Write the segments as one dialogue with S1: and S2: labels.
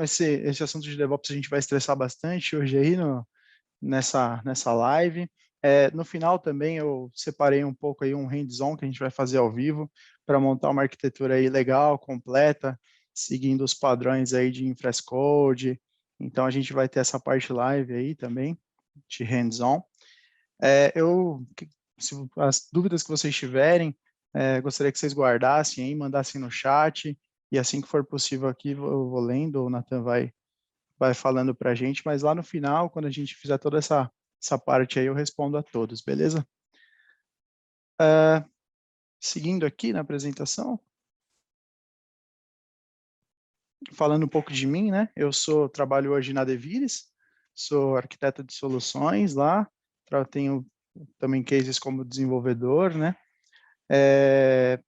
S1: esse assunto de DevOps a gente vai estressar bastante hoje aí nessa live. No final também eu separei um pouco aí um hands-on que a gente vai fazer ao vivo para montar uma arquitetura aí legal, completa, seguindo os padrões aí de Infrastructure. Então a gente vai ter essa parte live aí também, de hands-on. As dúvidas que vocês tiverem, gostaria que vocês guardassem aí, mandassem no chat, e assim que for possível aqui, eu vou lendo, o Nathan vai falando para a gente, mas lá no final, quando a gente fizer toda essa parte aí, eu respondo a todos, beleza? Seguindo aqui na apresentação, falando um pouco de mim, né? Eu trabalho hoje na Devires, sou arquiteto de soluções lá, tenho também cases como desenvolvedor, né?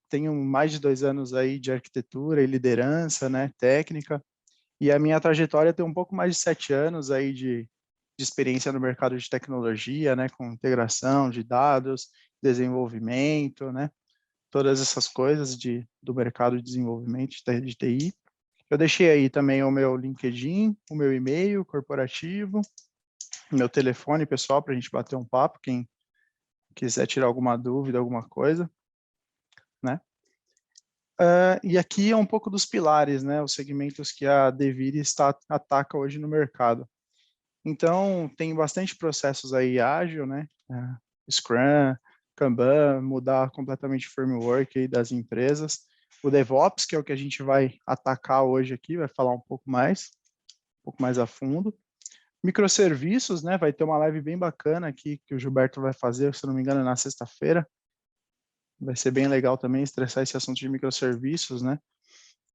S1: Tenho mais de 2 anos aí de arquitetura e liderança, né? Técnica, e a minha trajetória tem um pouco mais de 7 anos aí de experiência no mercado de tecnologia, né? Com integração de dados, desenvolvimento, né? Todas essas coisas do mercado de desenvolvimento de TI. Eu deixei aí também o meu LinkedIn, o meu e-mail corporativo, meu telefone pessoal para a gente bater um papo, quem quiser tirar alguma dúvida, alguma coisa, né? E aqui é um pouco dos pilares, né? Os segmentos que a Devires ataca hoje no mercado. Então, tem bastante processos aí ágil, né? Scrum, Kanban, mudar completamente o framework aí das empresas. O DevOps, que é o que a gente vai atacar hoje aqui, vai falar um pouco mais a fundo. Microserviços, né? Vai ter uma live bem bacana aqui que o Gilberto vai fazer, se não me engano, na sexta-feira. Vai ser bem legal também estressar esse assunto de microserviços, né?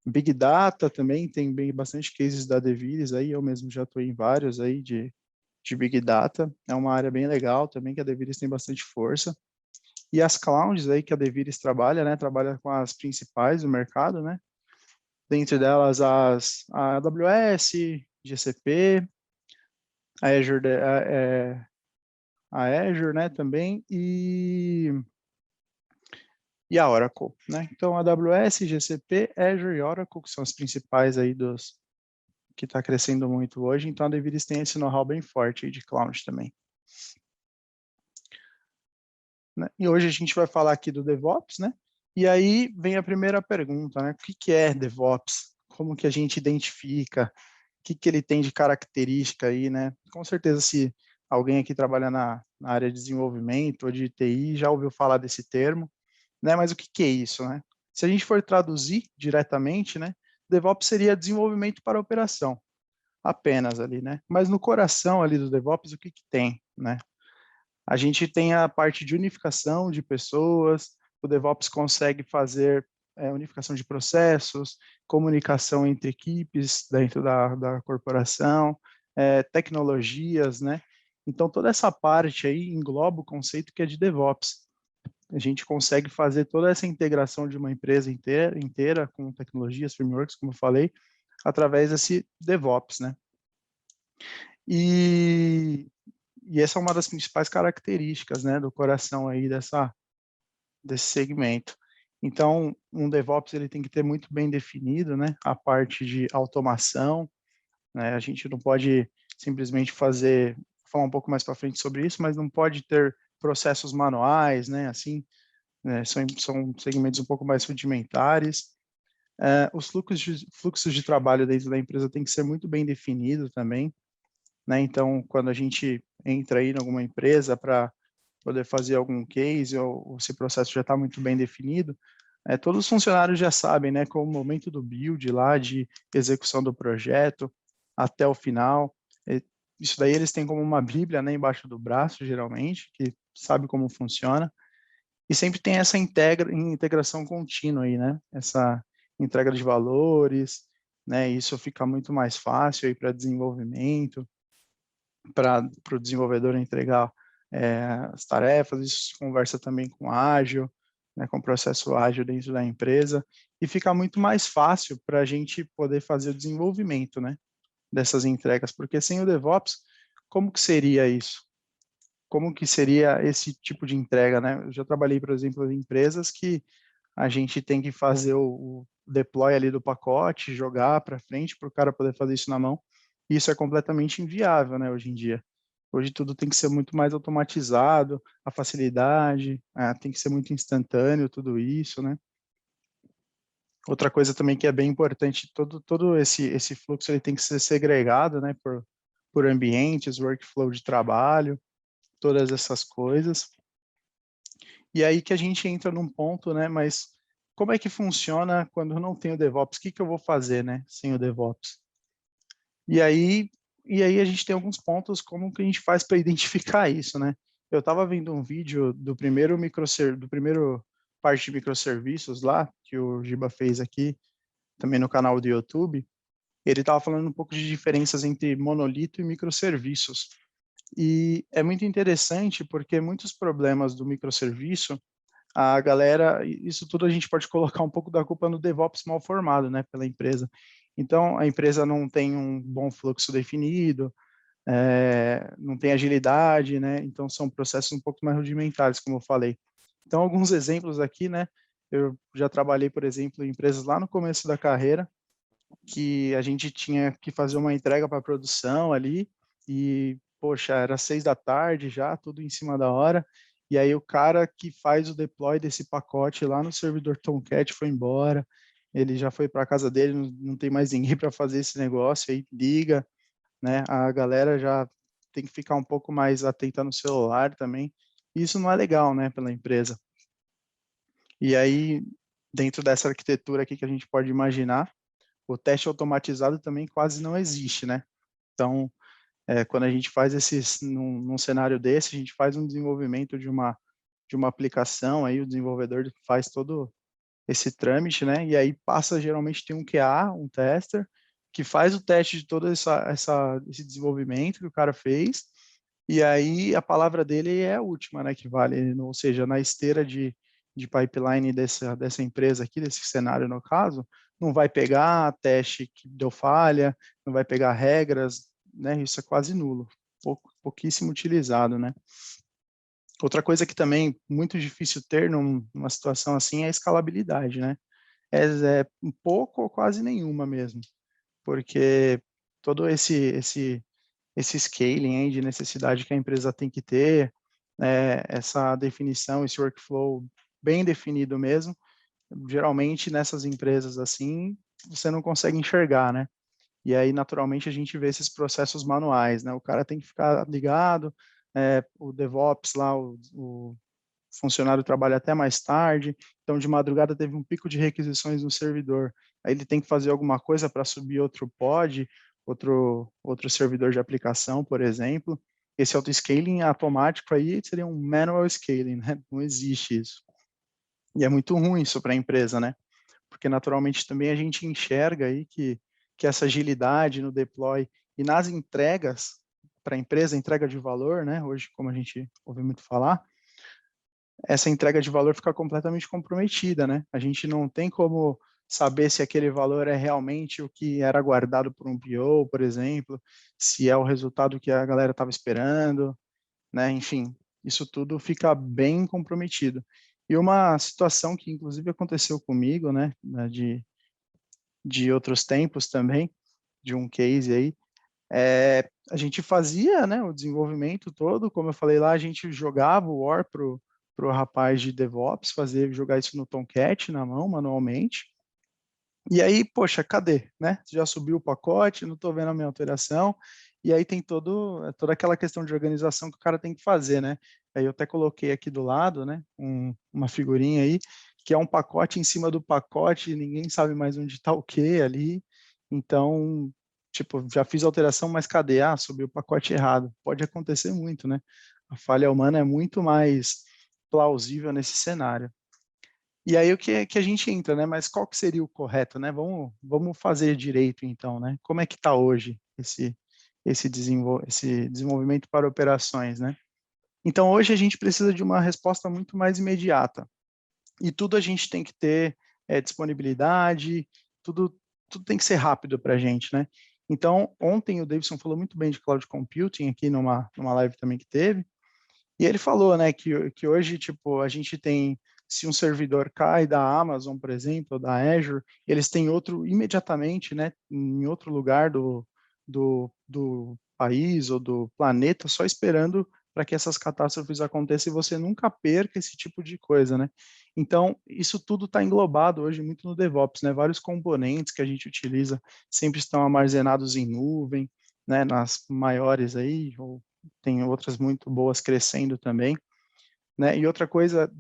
S1: Big Data também, tem bastante cases da Devires aí, eu mesmo já estou em vários aí de Big Data, é uma área bem legal também, que a Devires tem bastante força. E as clouds aí que a Devires trabalha, né? Trabalha com as principais do mercado, né? Dentre delas a AWS, GCP, a Azure, a Azure, né, também, e a Oracle, né? Então, AWS, GCP, Azure e Oracle, que são as principais aí que está crescendo muito hoje, então a Devires tem esse know-how bem forte aí de cloud também. Né? E hoje a gente vai falar aqui do DevOps, né? E aí vem a primeira pergunta, né? O que é DevOps? Como que a gente identifica? O que ele tem de característica aí, né? Com certeza, se alguém aqui trabalha na área de desenvolvimento ou de TI já ouviu falar desse termo, né? Mas o que é isso, né? Se a gente for traduzir diretamente, né? DevOps seria desenvolvimento para operação, apenas ali, né? Mas no coração ali do DevOps, o que tem, né? A gente tem a parte de unificação de pessoas, o DevOps consegue fazer unificação de processos, comunicação entre equipes dentro da corporação, tecnologias, né? Então, toda essa parte aí engloba o conceito que é de DevOps. A gente consegue fazer toda essa integração de uma empresa inteira com tecnologias, frameworks, como eu falei, através desse DevOps, né? E essa é uma das principais características, né, do coração aí desse segmento. Então, um DevOps ele tem que ter muito bem definido, né, a parte de automação, né, a gente não pode simplesmente falar um pouco mais para frente sobre isso, mas não pode ter processos manuais, né, assim, né, são segmentos um pouco mais rudimentares. Os fluxos de trabalho dentro da empresa tem que ser muito bem definido também, né? Então, quando a gente entra aí em alguma empresa para poder fazer algum case ou se o processo já está muito bem definido, todos os funcionários já sabem, né, com o momento do build lá, de execução do projeto até o final. Isso daí eles têm como uma bíblia, né, embaixo do braço, geralmente, que sabe como funciona. E sempre tem essa integração contínua aí, né? Essa entrega de valores, né? Isso fica muito mais fácil aí para desenvolvimento, para o desenvolvedor entregar as tarefas, isso conversa também com ágil, né, com o processo ágil dentro da empresa, e fica muito mais fácil para a gente poder fazer o desenvolvimento, né, dessas entregas, porque sem o DevOps, como que seria isso? Como que seria esse tipo de entrega, né? Eu já trabalhei, por exemplo, em empresas que a gente tem que fazer deploy ali do pacote, jogar para frente para o cara poder fazer isso na mão. E isso é completamente inviável, né, hoje em dia. Hoje tudo tem que ser muito mais automatizado, a facilidade, tem que ser muito instantâneo, tudo isso, né? Outra coisa também que é bem importante, todo esse fluxo ele tem que ser segregado, né, por ambientes, workflow de trabalho, todas essas coisas. E aí que a gente entra num ponto, né, mas como é que funciona quando eu não tenho DevOps? O que que eu vou fazer, né, sem o DevOps? E aí, a gente tem alguns pontos como que a gente faz para identificar isso, né? Eu estava vendo um vídeo do primeiro parte de microserviços lá, que o Giba fez aqui, também no canal do YouTube. Ele estava falando um pouco de diferenças entre monolito e microserviços. E é muito interessante porque muitos problemas do microserviço, a galera, isso tudo a gente pode colocar um pouco da culpa no DevOps mal formado, né, pela empresa. Então, a empresa não tem um bom fluxo definido, não tem agilidade, né? Então, são processos um pouco mais rudimentares, como eu falei. Então, alguns exemplos aqui, né? Eu já trabalhei, por exemplo, em empresas lá no começo da carreira, que a gente tinha que fazer uma entrega para produção ali, e, poxa, era 6 da tarde já, tudo em cima da hora, e aí o cara que faz o deploy desse pacote lá no servidor Tomcat foi embora, ele já foi para a casa dele, não tem mais ninguém para fazer esse negócio, aí liga, né? A galera já tem que ficar um pouco mais atenta no celular também. E isso não é legal, né, pela empresa. E aí, dentro dessa arquitetura aqui que a gente pode imaginar, o teste automatizado também quase não existe, né? Então, quando a gente faz num cenário desse, a gente faz um desenvolvimento de uma aplicação, aí o desenvolvedor faz todo esse trâmite, né? E aí passa, geralmente tem um QA, um tester, que faz o teste de todo esse desenvolvimento que o cara fez, e aí a palavra dele é a última, né, que vale, ou seja, na esteira de pipeline dessa empresa aqui, desse cenário no caso, não vai pegar teste que deu falha, não vai pegar regras, né, isso é quase nulo, pouquíssimo utilizado, né. Outra coisa que também muito difícil ter numa situação assim é a escalabilidade, né, é um pouco ou quase nenhuma mesmo, porque todo esse scaling aí de necessidade que a empresa tem que ter, essa definição, esse workflow bem definido mesmo, geralmente nessas empresas assim, você não consegue enxergar, né? E aí, naturalmente, a gente vê esses processos manuais, né? O cara tem que ficar ligado, o DevOps lá, o funcionário trabalha até mais tarde, então de madrugada teve um pico de requisições no servidor, aí ele tem que fazer alguma coisa para subir outro pod, outro servidor de aplicação, por exemplo. Esse auto-scaling automático aí seria um manual scaling, né? Não existe isso. E é muito ruim isso para a empresa, né? Porque naturalmente também a gente enxerga aí que essa agilidade no deploy e nas entregas para a empresa, entrega de valor, né? Hoje, como a gente ouve muito falar, essa entrega de valor fica completamente comprometida, né? A gente não tem como saber se aquele valor é realmente o que era guardado por um PO, por exemplo, se é o resultado que a galera estava esperando, né? Enfim, isso tudo fica bem comprometido. E uma situação que inclusive aconteceu comigo, né, de outros tempos também, de um case aí, a gente fazia, né, o desenvolvimento todo, como eu falei lá, a gente jogava o War pro rapaz de DevOps, jogar isso no Tomcat na mão, manualmente. E aí, poxa, cadê, né? Já subiu o pacote, não estou vendo a minha alteração. E aí tem toda aquela questão de organização que o cara tem que fazer, né? Aí eu até coloquei aqui do lado, né, uma figurinha aí, que é um pacote em cima do pacote, ninguém sabe mais onde está o que ali. Então, tipo, já fiz a alteração, mas cadê? Ah, subiu o pacote errado. Pode acontecer muito, né? A falha humana é muito mais plausível nesse cenário. E aí o que a gente entra, né? Mas qual que seria o correto, né? Vamos fazer direito, então, né? Como é que está hoje esse desenvolvimento para operações, né? Então, hoje a gente precisa de uma resposta muito mais imediata. E tudo a gente tem que ter disponibilidade, tudo, tudo tem que ser rápido para a gente, né? Então, ontem o Davidson falou muito bem de cloud computing aqui numa live também que teve, e ele falou, né, que hoje, tipo, a gente tem se um servidor cai da Amazon, por exemplo, ou da Azure, eles têm outro imediatamente, né, em outro lugar do país ou do planeta, só esperando para que essas catástrofes aconteçam e você nunca perca esse tipo de coisa, né? Então, isso tudo está englobado hoje muito no DevOps, né? Vários componentes que a gente utiliza sempre estão armazenados em nuvem, né? Nas maiores aí, ou tem outras muito boas crescendo também, né? E outra coisa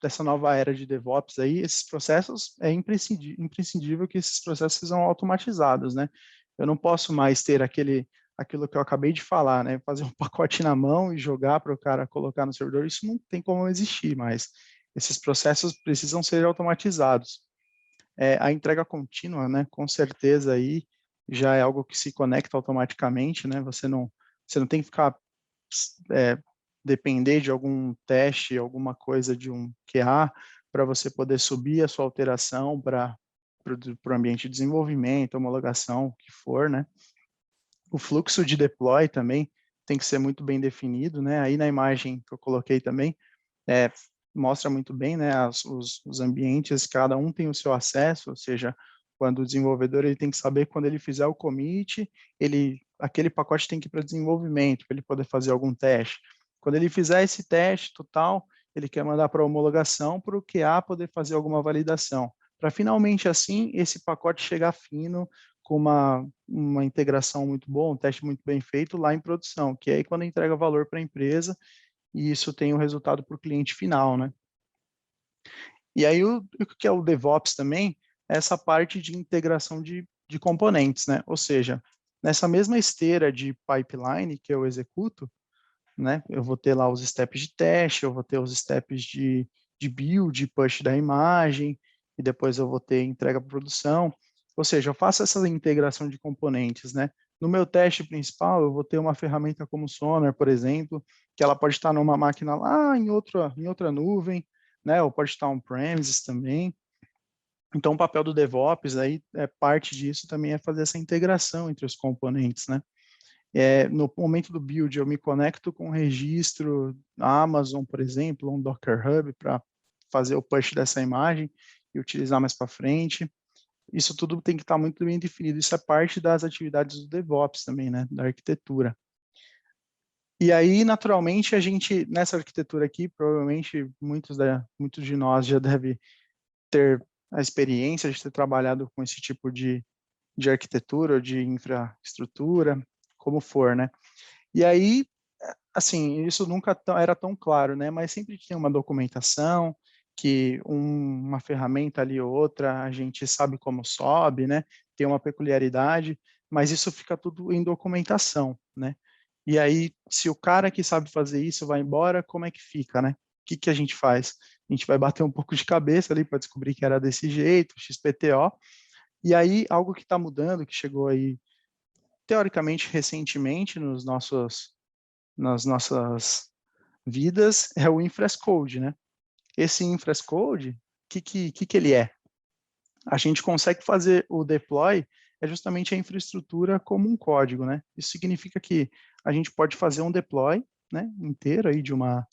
S1: dessa nova era de DevOps aí, esses processos, é imprescindível que esses processos sejam automatizados, né? Eu não posso mais ter aquilo que eu acabei de falar, né? Fazer um pacote na mão e jogar para o cara colocar no servidor, isso não tem como existir mais. Esses processos precisam ser automatizados. A entrega contínua, né? Com certeza aí já é algo que se conecta automaticamente, né? Você não tem que ficar depender de algum teste, alguma coisa de um QA para você poder subir a sua alteração para o ambiente de desenvolvimento, homologação, o que for, né? O fluxo de deploy também tem que ser muito bem definido, né? Aí na imagem que eu coloquei também, mostra muito bem, né, os ambientes, cada um tem o seu acesso, ou seja, quando o desenvolvedor ele tem que saber quando ele fizer o commit, aquele pacote tem que ir para desenvolvimento, para ele poder fazer algum teste. Quando ele fizer esse teste total, ele quer mandar para homologação para o QA poder fazer alguma validação, para finalmente assim esse pacote chegar fino com uma integração muito boa, um teste muito bem feito lá em produção, que é aí quando entrega valor para a empresa e isso tem o resultado para o cliente final, né? E aí o que é o DevOps também é essa parte de integração de componentes, né? Ou seja, nessa mesma esteira de pipeline que eu executo, né? Eu vou ter lá os steps de teste, eu vou ter os steps de build, push da imagem, e depois eu vou ter entrega para produção. Ou seja, eu faço essa integração de componentes, né? No meu teste principal, eu vou ter uma ferramenta como Sonar, por exemplo, que ela pode estar numa máquina lá em outra nuvem, né? Ou pode estar on-premises também. Então, o papel do DevOps aí parte disso também é fazer essa integração entre os componentes, né? No momento do build, eu me conecto com o registro Amazon, por exemplo, um Docker Hub para fazer o push dessa imagem e utilizar mais para frente. Isso tudo tem que estar muito bem definido. Isso é parte das atividades do DevOps também, né, da arquitetura. E aí, naturalmente, a gente, nessa arquitetura aqui, provavelmente muitos de nós já devem ter a experiência de ter trabalhado com esse tipo de arquitetura, ou de infraestrutura, como for, né? E aí, assim, isso nunca era tão claro, né? Mas sempre tinha uma documentação, que uma ferramenta ali ou outra, a gente sabe como sobe, né? Tem uma peculiaridade, mas isso fica tudo em documentação, né? E aí, se o cara que sabe fazer isso vai embora, como é que fica, né? O que a gente faz? A gente vai bater um pouco de cabeça ali para descobrir que era desse jeito, XPTO, e aí algo que está mudando, que chegou aí teoricamente recentemente nas nossas vidas, é o Infrastructure, né? Esse Infrastructure, o que ele é? A gente consegue fazer o deploy, é justamente a infraestrutura como um código, né? Isso significa que a gente pode fazer um deploy, né, inteiro aí de uma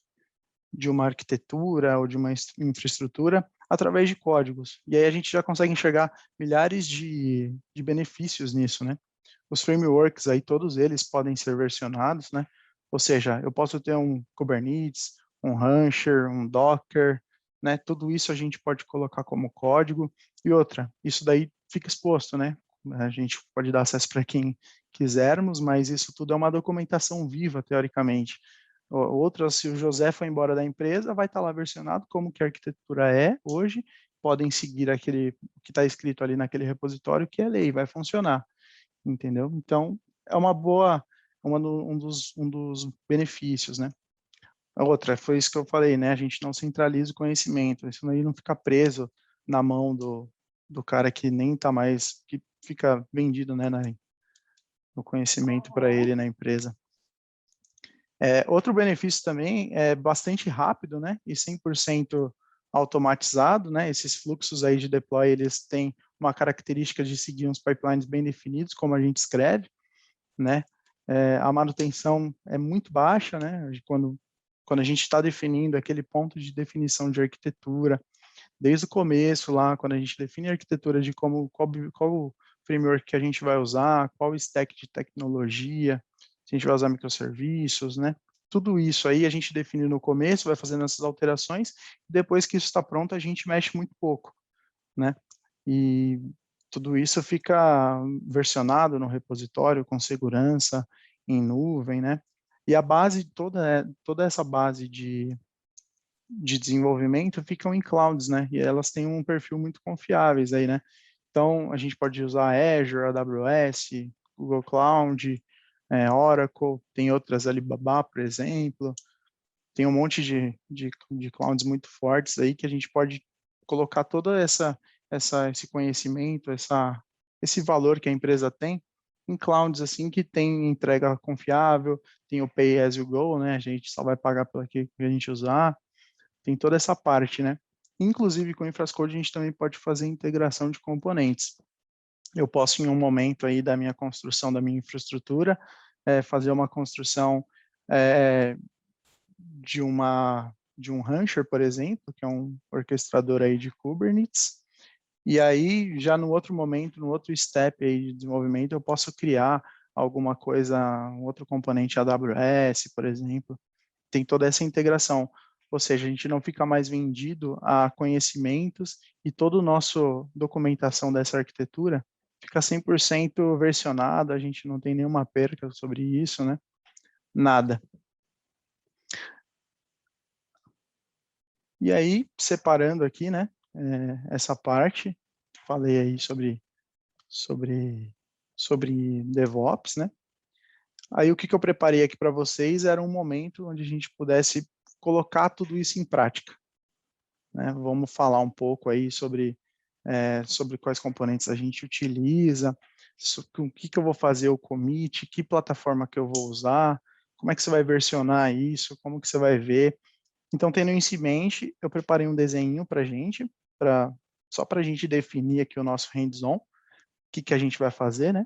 S1: arquitetura ou de uma infraestrutura através de códigos. E aí a gente já consegue enxergar milhares de benefícios nisso, né? Os frameworks aí, todos eles podem ser versionados, né? Ou seja, eu posso ter um Kubernetes, um Rancher, um Docker, né? Tudo isso a gente pode colocar como código. E outra, isso daí fica exposto, né? A gente pode dar acesso para quem quisermos, mas isso tudo é uma documentação viva, teoricamente. Outra, se o José foi embora da empresa, vai estar lá versionado como que a arquitetura é hoje, podem seguir aquele que está escrito ali naquele repositório, que é lei, vai funcionar, entendeu? Então, é uma boa, um dos benefícios, né? A outra, foi isso que eu falei, né? A gente não centraliza o conhecimento, isso aí não fica preso na mão do cara que nem está mais, que fica vendido, né, no conhecimento para ele na empresa. Outro benefício também é bastante rápido, né? E 100% automatizado, né? Esses fluxos aí de deploy, eles têm uma característica de seguir uns pipelines bem definidos, como a gente escreve, né? A manutenção é muito baixa, né? Quando quando a gente está definindo aquele ponto de definição de arquitetura, desde o começo lá, quando a gente define a arquitetura de qual framework que a gente vai usar, qual stack de tecnologia, se a gente vai usar microserviços, né? Tudo isso aí a gente define no começo, vai fazendo essas alterações, depois que isso está pronto, a gente mexe muito pouco, né? E tudo isso fica versionado no repositório com segurança, em nuvem, né? E a base, toda essa base de desenvolvimento ficam em clouds, né? E elas têm um perfil muito confiáveis aí, né? Então, a gente pode usar Azure, AWS, Google Cloud, Oracle, tem outras, Alibaba, por exemplo, tem um monte de clouds muito fortes aí que a gente pode colocar toda esse conhecimento, esse valor que a empresa tem em clouds assim que tem entrega confiável, tem o pay as you go, né? A gente só vai pagar pelo que a gente usar, tem toda essa parte, né? Inclusive com o Infrascode a gente também pode fazer integração de componentes. Eu posso em um momento aí da minha construção da minha infraestrutura fazer uma construção é, de um Rancher, por exemplo, que é um orquestrador aí de Kubernetes, e aí já no outro momento, no outro step aí de desenvolvimento, eu posso criar alguma coisa, um outro componente AWS, por exemplo, tem toda essa integração, ou seja, a gente não fica mais vendido a conhecimentos e toda a nossa documentação dessa arquitetura fica 100% versionada, a gente não tem nenhuma perca sobre isso, né? Nada. E aí, separando aqui, né, essa parte, falei aí sobre, sobre DevOps, né? Aí o que eu preparei aqui para vocês era um momento onde a gente pudesse colocar tudo isso em prática, né? Vamos falar um pouco aí sobre quais componentes a gente utiliza, o que eu vou fazer o commit, que plataforma que eu vou usar, como é que você vai versionar isso, como que você vai ver. Então, tendo isso em mente, eu preparei um desenho para a gente, só para a gente definir aqui o nosso hands-on, o que a gente vai fazer, né?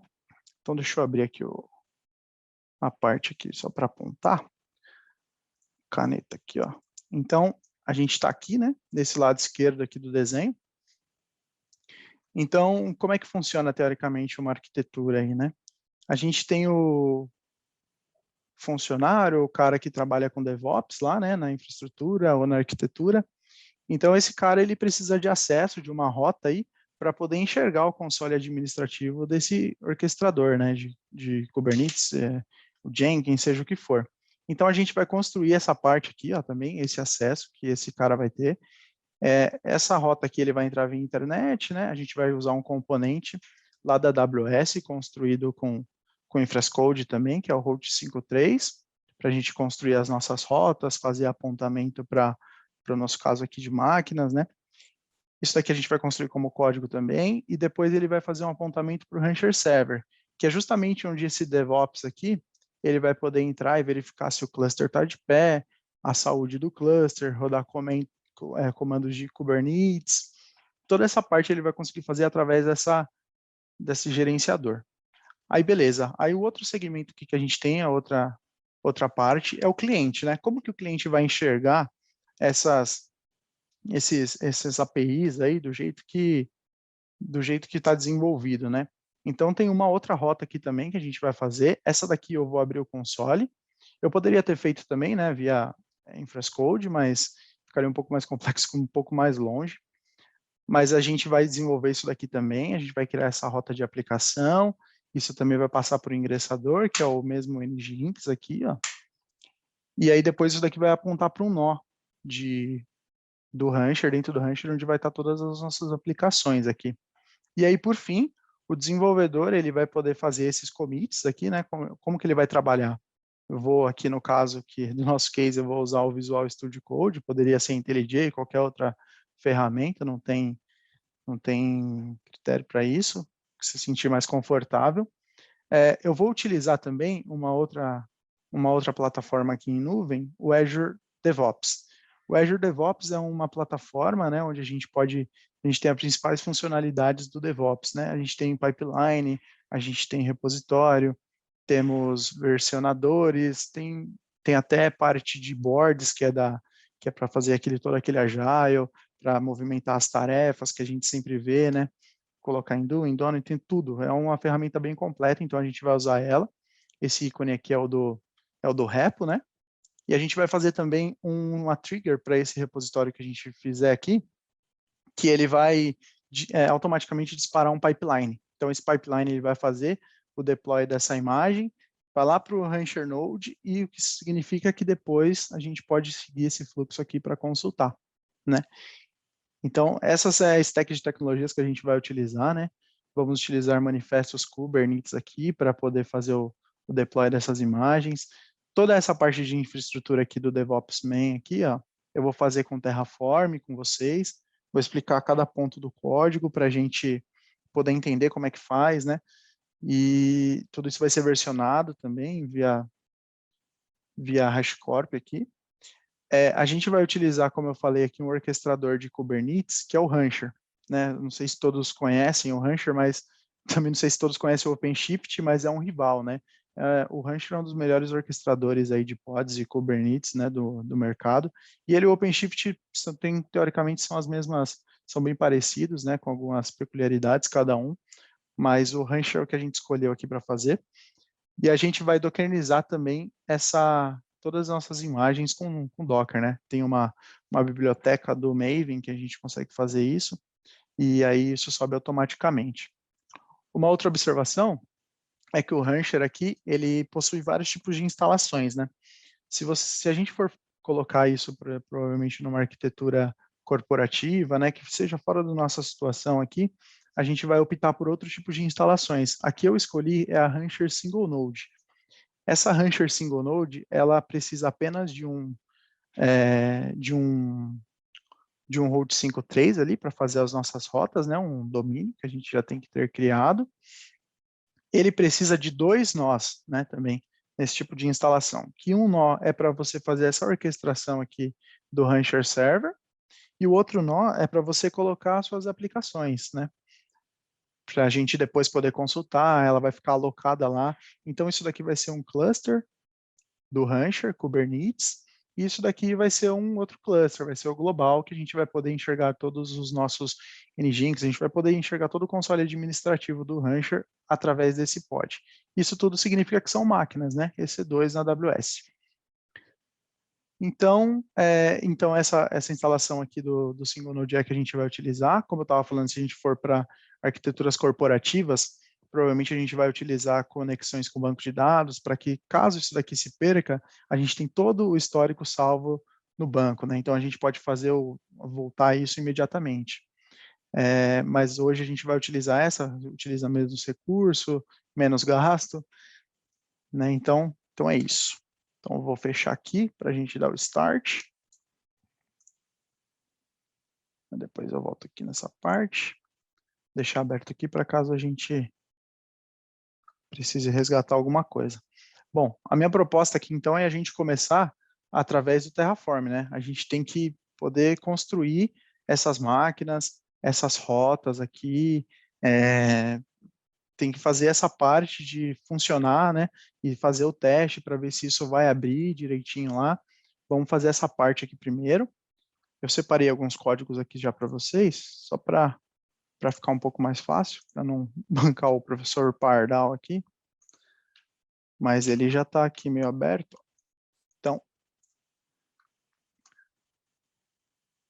S1: Então, deixa eu abrir aqui a parte aqui só para apontar. Caneta aqui, ó. Então, a gente está aqui, né? Desse lado esquerdo aqui do desenho. Então, como é que funciona teoricamente uma arquitetura aí, né? A gente tem o funcionário, o cara que trabalha com DevOps lá, né? Na infraestrutura ou na arquitetura. Então, esse cara ele precisa de acesso de uma rota aí para poder enxergar o console administrativo desse orquestrador, né, de Kubernetes, o Jenkins, seja o que for. Então, a gente vai construir essa parte aqui, ó, também, esse acesso que esse cara vai ter. Essa rota aqui ele vai entrar via internet, né, a gente vai usar um componente lá da AWS, construído com Infrascode também, que é o Route 53, para a gente construir as nossas rotas, fazer apontamento para o nosso caso aqui de máquinas, né? Isso daqui a gente vai construir como código também, e depois ele vai fazer um apontamento para o Rancher Server, que é justamente onde esse DevOps aqui, ele vai poder entrar e verificar se o cluster está de pé, a saúde do cluster, rodar comandos de Kubernetes, toda essa parte ele vai conseguir fazer através desse gerenciador. Aí, beleza. Aí, o outro segmento que a gente tem, a outra parte, é o cliente, né? Como que o cliente vai enxergar esses APIs aí do jeito que está desenvolvido, né? Então, tem uma outra rota aqui também que a gente vai fazer. Essa daqui eu vou abrir o console. Eu poderia ter feito também, né, via Infrascode, mas ficaria um pouco mais complexo, um pouco mais longe. Mas a gente vai desenvolver isso daqui também, a gente vai criar essa rota de aplicação, isso também vai passar por ingressador, que é o mesmo nginx aqui, ó. E aí depois isso daqui vai apontar para um nó do Rancher, dentro do Rancher, onde vai estar todas as nossas aplicações aqui. E aí, por fim, o desenvolvedor ele vai poder fazer esses commits aqui, né? Como que ele vai trabalhar? Eu vou aqui no caso que no nosso case eu vou usar o Visual Studio Code, poderia ser IntelliJ, qualquer outra ferramenta, não tem critério para isso, se sentir mais confortável. Eu vou utilizar também uma outra plataforma aqui em nuvem, o Azure DevOps. O Azure DevOps é uma plataforma, né, onde a gente tem as principais funcionalidades do DevOps, né? A gente tem pipeline, a gente tem repositório, temos versionadores, tem tem até parte de boards que é para fazer todo aquele agile, para movimentar as tarefas que a gente sempre vê, né? Colocar em do, em done, tem tudo. É uma ferramenta bem completa, então a gente vai usar ela. Esse ícone aqui é o do repo, né? E a gente vai fazer também uma trigger para esse repositório que a gente fizer aqui, que ele vai automaticamente disparar um pipeline. Então, esse pipeline ele vai fazer o deploy dessa imagem, vai lá para o Rancher Node, e o que significa que depois a gente pode seguir esse fluxo aqui para consultar, né? Então, essa é a stack de tecnologias que a gente vai utilizar, né? Vamos utilizar manifestos Kubernetes aqui para poder fazer o deploy dessas imagens. Toda essa parte de infraestrutura aqui do DevOps Man aqui, ó, eu vou fazer com Terraform, com vocês. Vou explicar cada ponto do código para a gente poder entender como é que faz, né? E tudo isso vai ser versionado também via HashiCorp aqui. A gente vai utilizar, como eu falei aqui, um orquestrador de Kubernetes, que é o Rancher, né? Não sei se todos conhecem o Rancher, mas também não sei se todos conhecem o OpenShift, mas é um rival, né? O Rancher é um dos melhores orquestradores aí de pods e Kubernetes, né, do mercado, e ele e o OpenShift teoricamente são as mesmas, são bem parecidos, né, com algumas peculiaridades cada um, mas o Rancher é o que a gente escolheu aqui para fazer. E a gente vai dockerizar também todas as nossas imagens com Docker, né? Tem uma biblioteca do Maven que a gente consegue fazer isso, e aí isso sobe automaticamente. Uma outra observação é que o Rancher aqui, ele possui vários tipos de instalações, né? Se a gente for colocar isso provavelmente numa arquitetura corporativa, né, que seja fora da nossa situação aqui, a gente vai optar por outro tipo de instalações. Aqui eu escolhi a Rancher Single Node. Essa Rancher Single Node, ela precisa apenas de um Route 5.3 ali para fazer as nossas rotas, né, um domínio que a gente já tem que ter criado. Ele precisa de 2 nós, né, também, nesse tipo de instalação. Que um nó é para você fazer essa orquestração aqui do Rancher Server, e o outro nó é para você colocar as suas aplicações, né? Para a gente depois poder consultar, ela vai ficar alocada lá. Então, isso daqui vai ser um cluster do Rancher, Kubernetes, e isso daqui vai ser um outro cluster, vai ser o global, que a gente vai poder enxergar todos os nossos nginx, a gente vai poder enxergar todo o console administrativo do Rancher através desse pod. Isso tudo significa que são máquinas, né? EC2 na AWS. Então, essa instalação aqui do Single Node é que a gente vai utilizar. Como eu estava falando, se a gente for para arquiteturas corporativas, provavelmente a gente vai utilizar conexões com o banco de dados para que, caso isso daqui se perca, a gente tem todo o histórico salvo no banco, né? Então, a gente pode voltar isso imediatamente. Mas hoje a gente vai utilizar utiliza menos recurso, menos gasto, né? Então é isso. Então, eu vou fechar aqui para a gente dar o start. Depois eu volto aqui nessa parte. Deixar aberto aqui para caso a gente precise resgatar alguma coisa. Bom, a minha proposta aqui, então, é a gente começar através do Terraform, né? A gente tem que poder construir essas máquinas, essas rotas aqui, tem que fazer essa parte de funcionar, né? E fazer o teste para ver se isso vai abrir direitinho lá. Vamos fazer essa parte aqui primeiro. Eu separei alguns códigos aqui já para vocês, só para ficar um pouco mais fácil, para não bancar o professor Pardal aqui. Mas ele já está aqui meio aberto.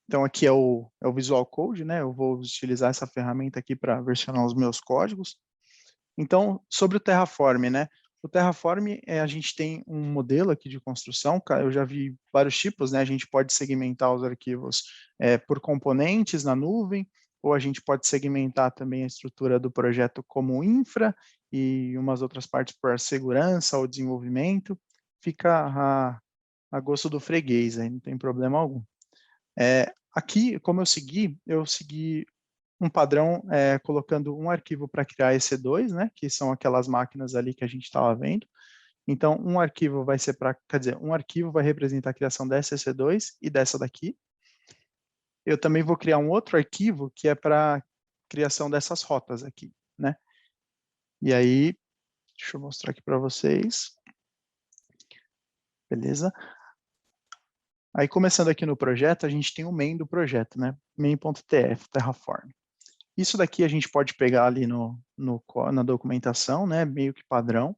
S1: Então aqui é o Visual Code, né? Eu vou utilizar essa ferramenta aqui para versionar os meus códigos. Então, sobre o Terraform, né? O Terraform, a gente tem um modelo aqui de construção, eu já vi vários tipos, né? A gente pode segmentar os arquivos por componentes na nuvem, ou a gente pode segmentar também a estrutura do projeto como infra e umas outras partes para segurança ou desenvolvimento. Fica a gosto do freguês, aí não tem problema algum. Aqui, como eu segui um padrão colocando um arquivo para criar EC2, né, que são aquelas máquinas ali que a gente estava vendo. Então, um arquivo vai ser um arquivo vai representar a criação dessa EC2 e dessa daqui. Eu também vou criar um outro arquivo que é para criação dessas rotas aqui, né? E aí, deixa eu mostrar aqui para vocês. beleza? Aí, começando aqui no projeto, a gente tem o main do projeto, né? main.tf, Terraform. Isso daqui a gente pode pegar ali na documentação, né? Meio que padrão.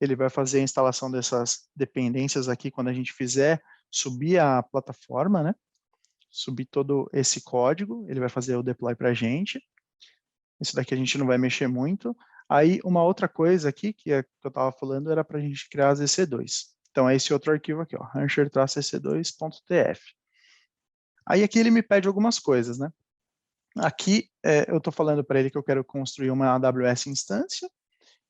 S1: Ele vai fazer a instalação dessas dependências aqui quando a gente fizer subir a plataforma, né? Subir todo esse código, ele vai fazer o deploy para a gente. Isso daqui a gente não vai mexer muito. Aí, uma outra coisa aqui, que eu estava falando, era para a gente criar as EC2. Então, é esse outro arquivo aqui, ó, rancher-ec2.tf. Aí, aqui ele me pede algumas coisas, né? Aqui, eu estou falando para ele que eu quero construir uma AWS instância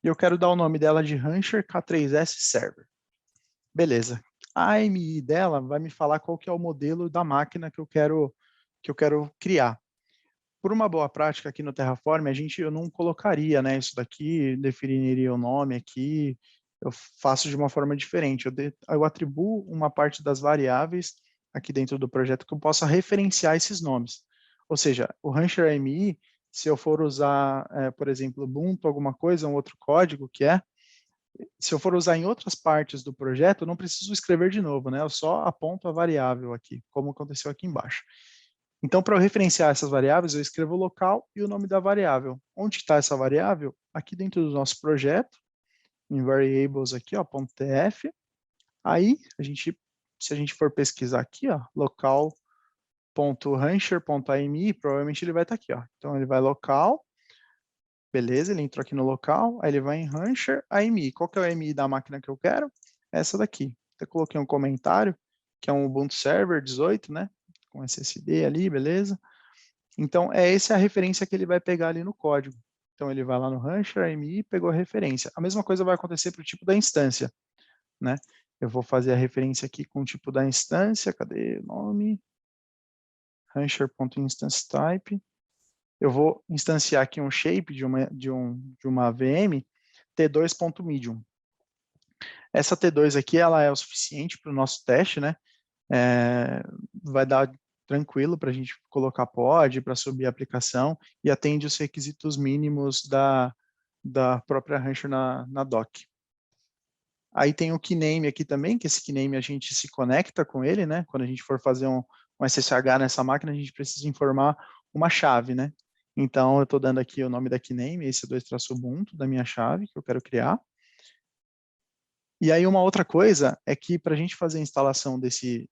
S1: e eu quero dar o nome dela de Rancher K3S Server. Beleza. A AMI dela vai me falar qual que é o modelo da máquina que eu quero criar. Por uma boa prática aqui no Terraform, eu não colocaria, né, isso daqui, definiria o nome aqui, eu faço de uma forma diferente. Eu atribuo uma parte das variáveis aqui dentro do projeto que eu possa referenciar esses nomes. Ou seja, o Rancher AMI, se eu for usar, por exemplo, Ubuntu, alguma coisa, um outro código se eu for usar em outras partes do projeto, eu não preciso escrever de novo, né? Eu só aponto a variável aqui, como aconteceu aqui embaixo. Então, para eu referenciar essas variáveis, eu escrevo o local e o nome da variável. Onde está essa variável? Aqui dentro do nosso projeto, em variables aqui, ó, .tf. Aí, se a gente for pesquisar aqui, ó, local.rancher.ami, provavelmente ele vai estar aqui, ó. Então, ele vai local, beleza, ele entrou aqui no local, aí ele vai em Rancher AMI. Qual que é o AMI da máquina que eu quero? Essa daqui. Até coloquei um comentário, que é um Ubuntu Server 18, né? Com SSD ali, beleza? Então, essa é a referência que ele vai pegar ali no código. Então, ele vai lá no Rancher AMI e pegou a referência. A mesma coisa vai acontecer para o tipo da instância, né? Eu vou fazer a referência aqui com o tipo da instância. Cadê o nome? Rancher.instanceType. Eu vou instanciar aqui um shape de uma VM T2.medium. Essa T2 aqui, ela é o suficiente para o nosso teste, né? Vai dar tranquilo para a gente colocar pod, para subir a aplicação e atende os requisitos mínimos da própria Rancher na doc. Aí tem o keyname aqui também, que esse keyname a gente se conecta com ele, né? Quando a gente for fazer um SSH nessa máquina, a gente precisa informar uma chave, né? Então, eu estou dando aqui o nome da keyname, esse 2-ubuntu da minha chave que eu quero criar. E aí uma outra coisa é que para a gente fazer a instalação desse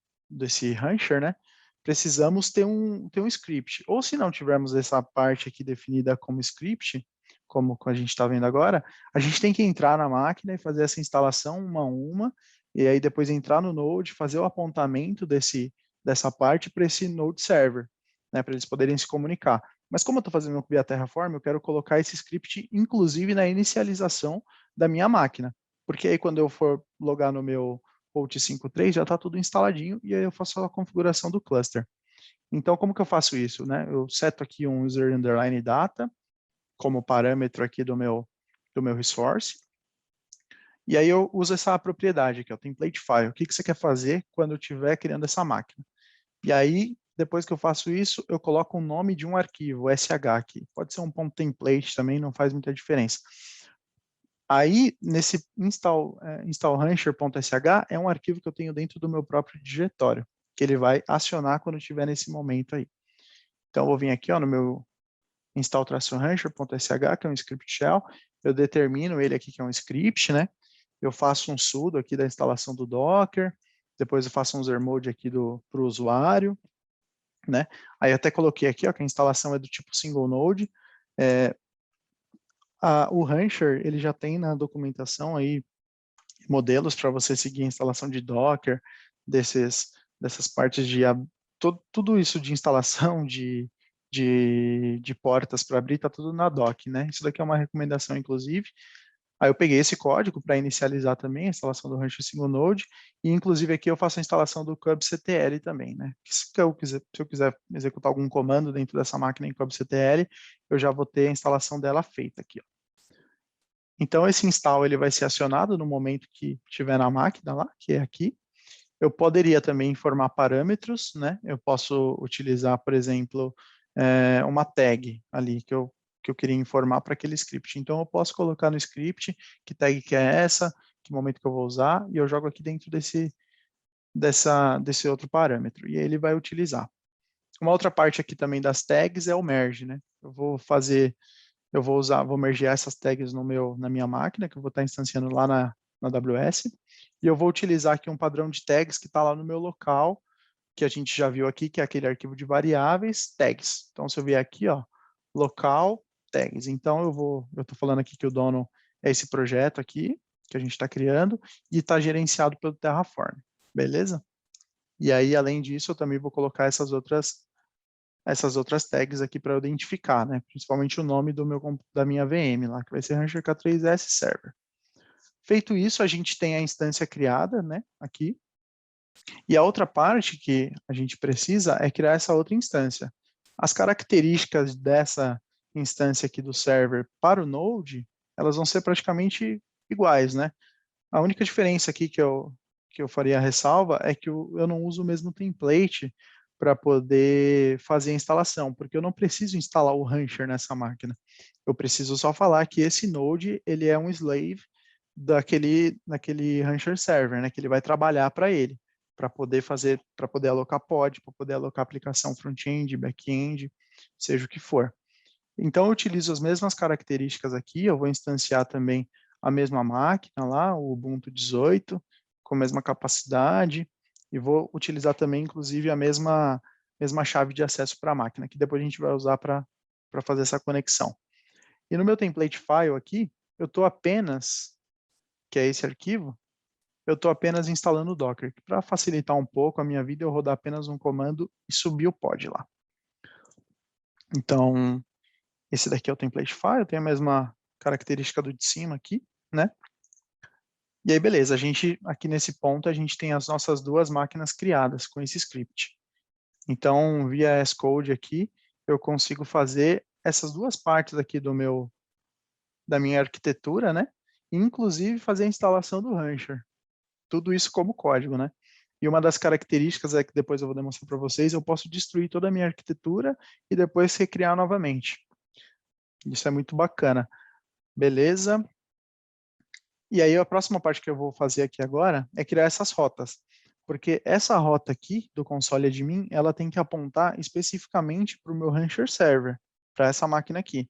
S1: Rancher, né, precisamos ter um script. Ou se não tivermos essa parte aqui definida como script, como a gente está vendo agora, a gente tem que entrar na máquina e fazer essa instalação uma a uma, e aí depois entrar no Node, fazer o apontamento dessa parte para esse Node Server, né, para eles poderem se comunicar. Mas como eu estou fazendo via Terraform, eu quero colocar esse script, inclusive, na inicialização da minha máquina. Porque aí quando eu for logar no meu Port 5.3, já está tudo instaladinho e aí eu faço a configuração do cluster. Então, como que eu faço isso? Né? Eu seto aqui um user underline data como parâmetro aqui do meu resource. E aí eu uso essa propriedade aqui, o template file. O que você quer fazer quando eu estiver criando essa máquina? E aí, depois que eu faço isso, eu coloco o nome de um arquivo, SH aqui. Pode ser um .template também, não faz muita diferença. Aí, nesse install rancher.sh é um arquivo que eu tenho dentro do meu próprio diretório, que ele vai acionar quando estiver nesse momento aí. Então, eu vou vir aqui ó, no meu install-rancher.sh, que é um script shell, eu determino ele aqui que é um script, né? Eu faço um sudo aqui da instalação do Docker, depois eu faço um zermod aqui para o usuário, né? Aí eu até coloquei aqui ó, que a instalação é do tipo single node, o Rancher, ele já tem na documentação aí modelos para você seguir a instalação de Docker, dessas partes de tudo isso de instalação de portas para abrir, está tudo na doc, né? Isso daqui é uma recomendação, inclusive. Aí eu peguei esse código para inicializar também a instalação do Rancher Single Node, e inclusive aqui eu faço a instalação do kubectl também, né? Se eu quiser executar algum comando dentro dessa máquina em kubectl, eu já vou ter a instalação dela feita aqui, ó. Então, esse install ele vai ser acionado no momento que estiver na máquina lá, que é aqui. Eu poderia também informar parâmetros, né? Eu posso utilizar, por exemplo, uma tag ali que eu queria informar para aquele script. Então, eu posso colocar no script que tag que é essa, que momento que eu vou usar, e eu jogo aqui dentro desse outro parâmetro, e aí ele vai utilizar. Uma outra parte aqui também das tags é o merge, né? Vou mergear essas tags na minha máquina, que eu vou estar instanciando lá na AWS, e eu vou utilizar aqui um padrão de tags que está lá no meu local, que a gente já viu aqui, que é aquele arquivo de variáveis, tags. Então, se eu vier aqui, ó, local, tags. Então, eu estou falando aqui que o dono é esse projeto aqui, que a gente está criando, e está gerenciado pelo Terraform, beleza? E aí, além disso, eu também vou colocar essas outras tags aqui para identificar, né? Principalmente o nome da minha VM lá, que vai ser Rancher K3S Server. Feito isso, a gente tem a instância criada, né? Aqui. E a outra parte que a gente precisa é criar essa outra instância. As características dessa instância aqui do server para o Node, elas vão ser praticamente iguais, né? A única diferença aqui que eu faria a ressalva é que eu não uso o mesmo template para poder fazer a instalação, porque eu não preciso instalar o Rancher nessa máquina. Eu preciso só falar que esse Node, ele é um slave daquele Rancher Server, né, que ele vai trabalhar para ele, para poder alocar pod, para poder alocar aplicação front-end, back-end, seja o que for. Então, eu utilizo as mesmas características aqui, eu vou instanciar também a mesma máquina lá, o Ubuntu 18, com a mesma capacidade, e vou utilizar também, inclusive, a mesma chave de acesso para a máquina, que depois a gente vai usar para fazer essa conexão. E no meu template file aqui, eu estou apenas, que é esse arquivo, eu estou apenas instalando o Docker, para facilitar um pouco a minha vida, eu rodar apenas um comando e subir o pod lá. Então, esse daqui é o template file, tem a mesma característica do de cima aqui, né? E aí, beleza, aqui nesse ponto, a gente tem as nossas duas máquinas criadas com esse script. Então, via Scode aqui, eu consigo fazer essas duas partes aqui da minha arquitetura, né? Inclusive fazer a instalação do Rancher. Tudo isso como código, né? E uma das características é que depois eu vou demonstrar para vocês, eu posso destruir toda a minha arquitetura e depois recriar novamente. Isso é muito bacana. Beleza? E aí a próxima parte que eu vou fazer aqui agora é criar essas rotas. Porque essa rota aqui do console admin, ela tem que apontar especificamente para o meu Rancher Server, para essa máquina aqui.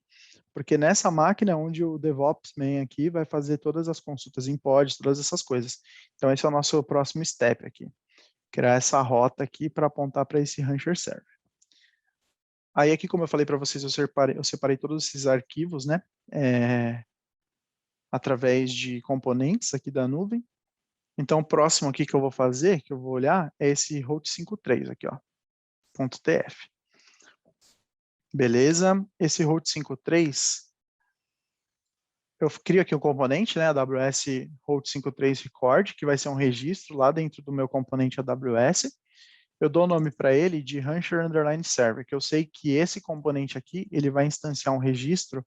S1: Porque nessa máquina é onde o DevOps Man aqui vai fazer todas as consultas em pods, todas essas coisas. Então esse é o nosso próximo step aqui. Criar essa rota aqui para apontar para esse Rancher Server. Aí aqui, como eu falei para vocês, eu separei todos esses arquivos, né? Através de componentes aqui da nuvem. Então, o próximo aqui que eu vou fazer, que eu vou olhar, é esse route 53 aqui, ó, .tf. Beleza? Esse route 53, eu crio aqui um componente, né, AWS route 53 record, que vai ser um registro lá dentro do meu componente AWS. Eu dou o nome para ele de Rancher Underline Server, que eu sei que esse componente aqui, ele vai instanciar um registro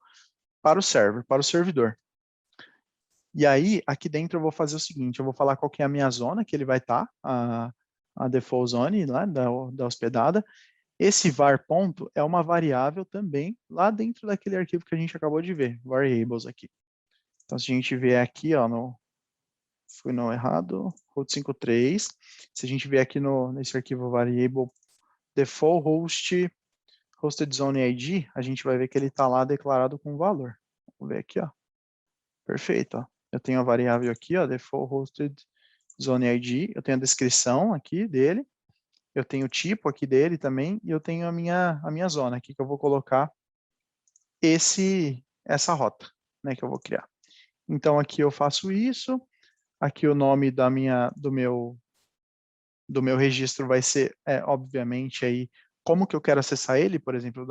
S1: para o server, para o servidor. E aí, aqui dentro eu vou fazer o seguinte, eu vou falar qual que é a minha zona que ele vai estar, a default zone lá da hospedada. Esse var ponto é uma variável também lá dentro daquele arquivo que a gente acabou de ver, variables aqui. Então, se a gente vier aqui, ó, fui no errado, route 53, se a gente vier aqui nesse arquivo variable default hosted zone ID, a gente vai ver que ele está lá declarado com valor. Vamos ver aqui, ó. Perfeito, ó. Eu tenho a variável aqui, ó, default hosted zone ID, eu tenho a descrição aqui dele, eu tenho o tipo aqui dele também, e eu tenho a minha zona aqui, que eu vou colocar essa rota, né, que eu vou criar. Então, aqui eu faço isso, aqui o nome do meu registro vai ser, obviamente, aí, como que eu quero acessar ele, por exemplo,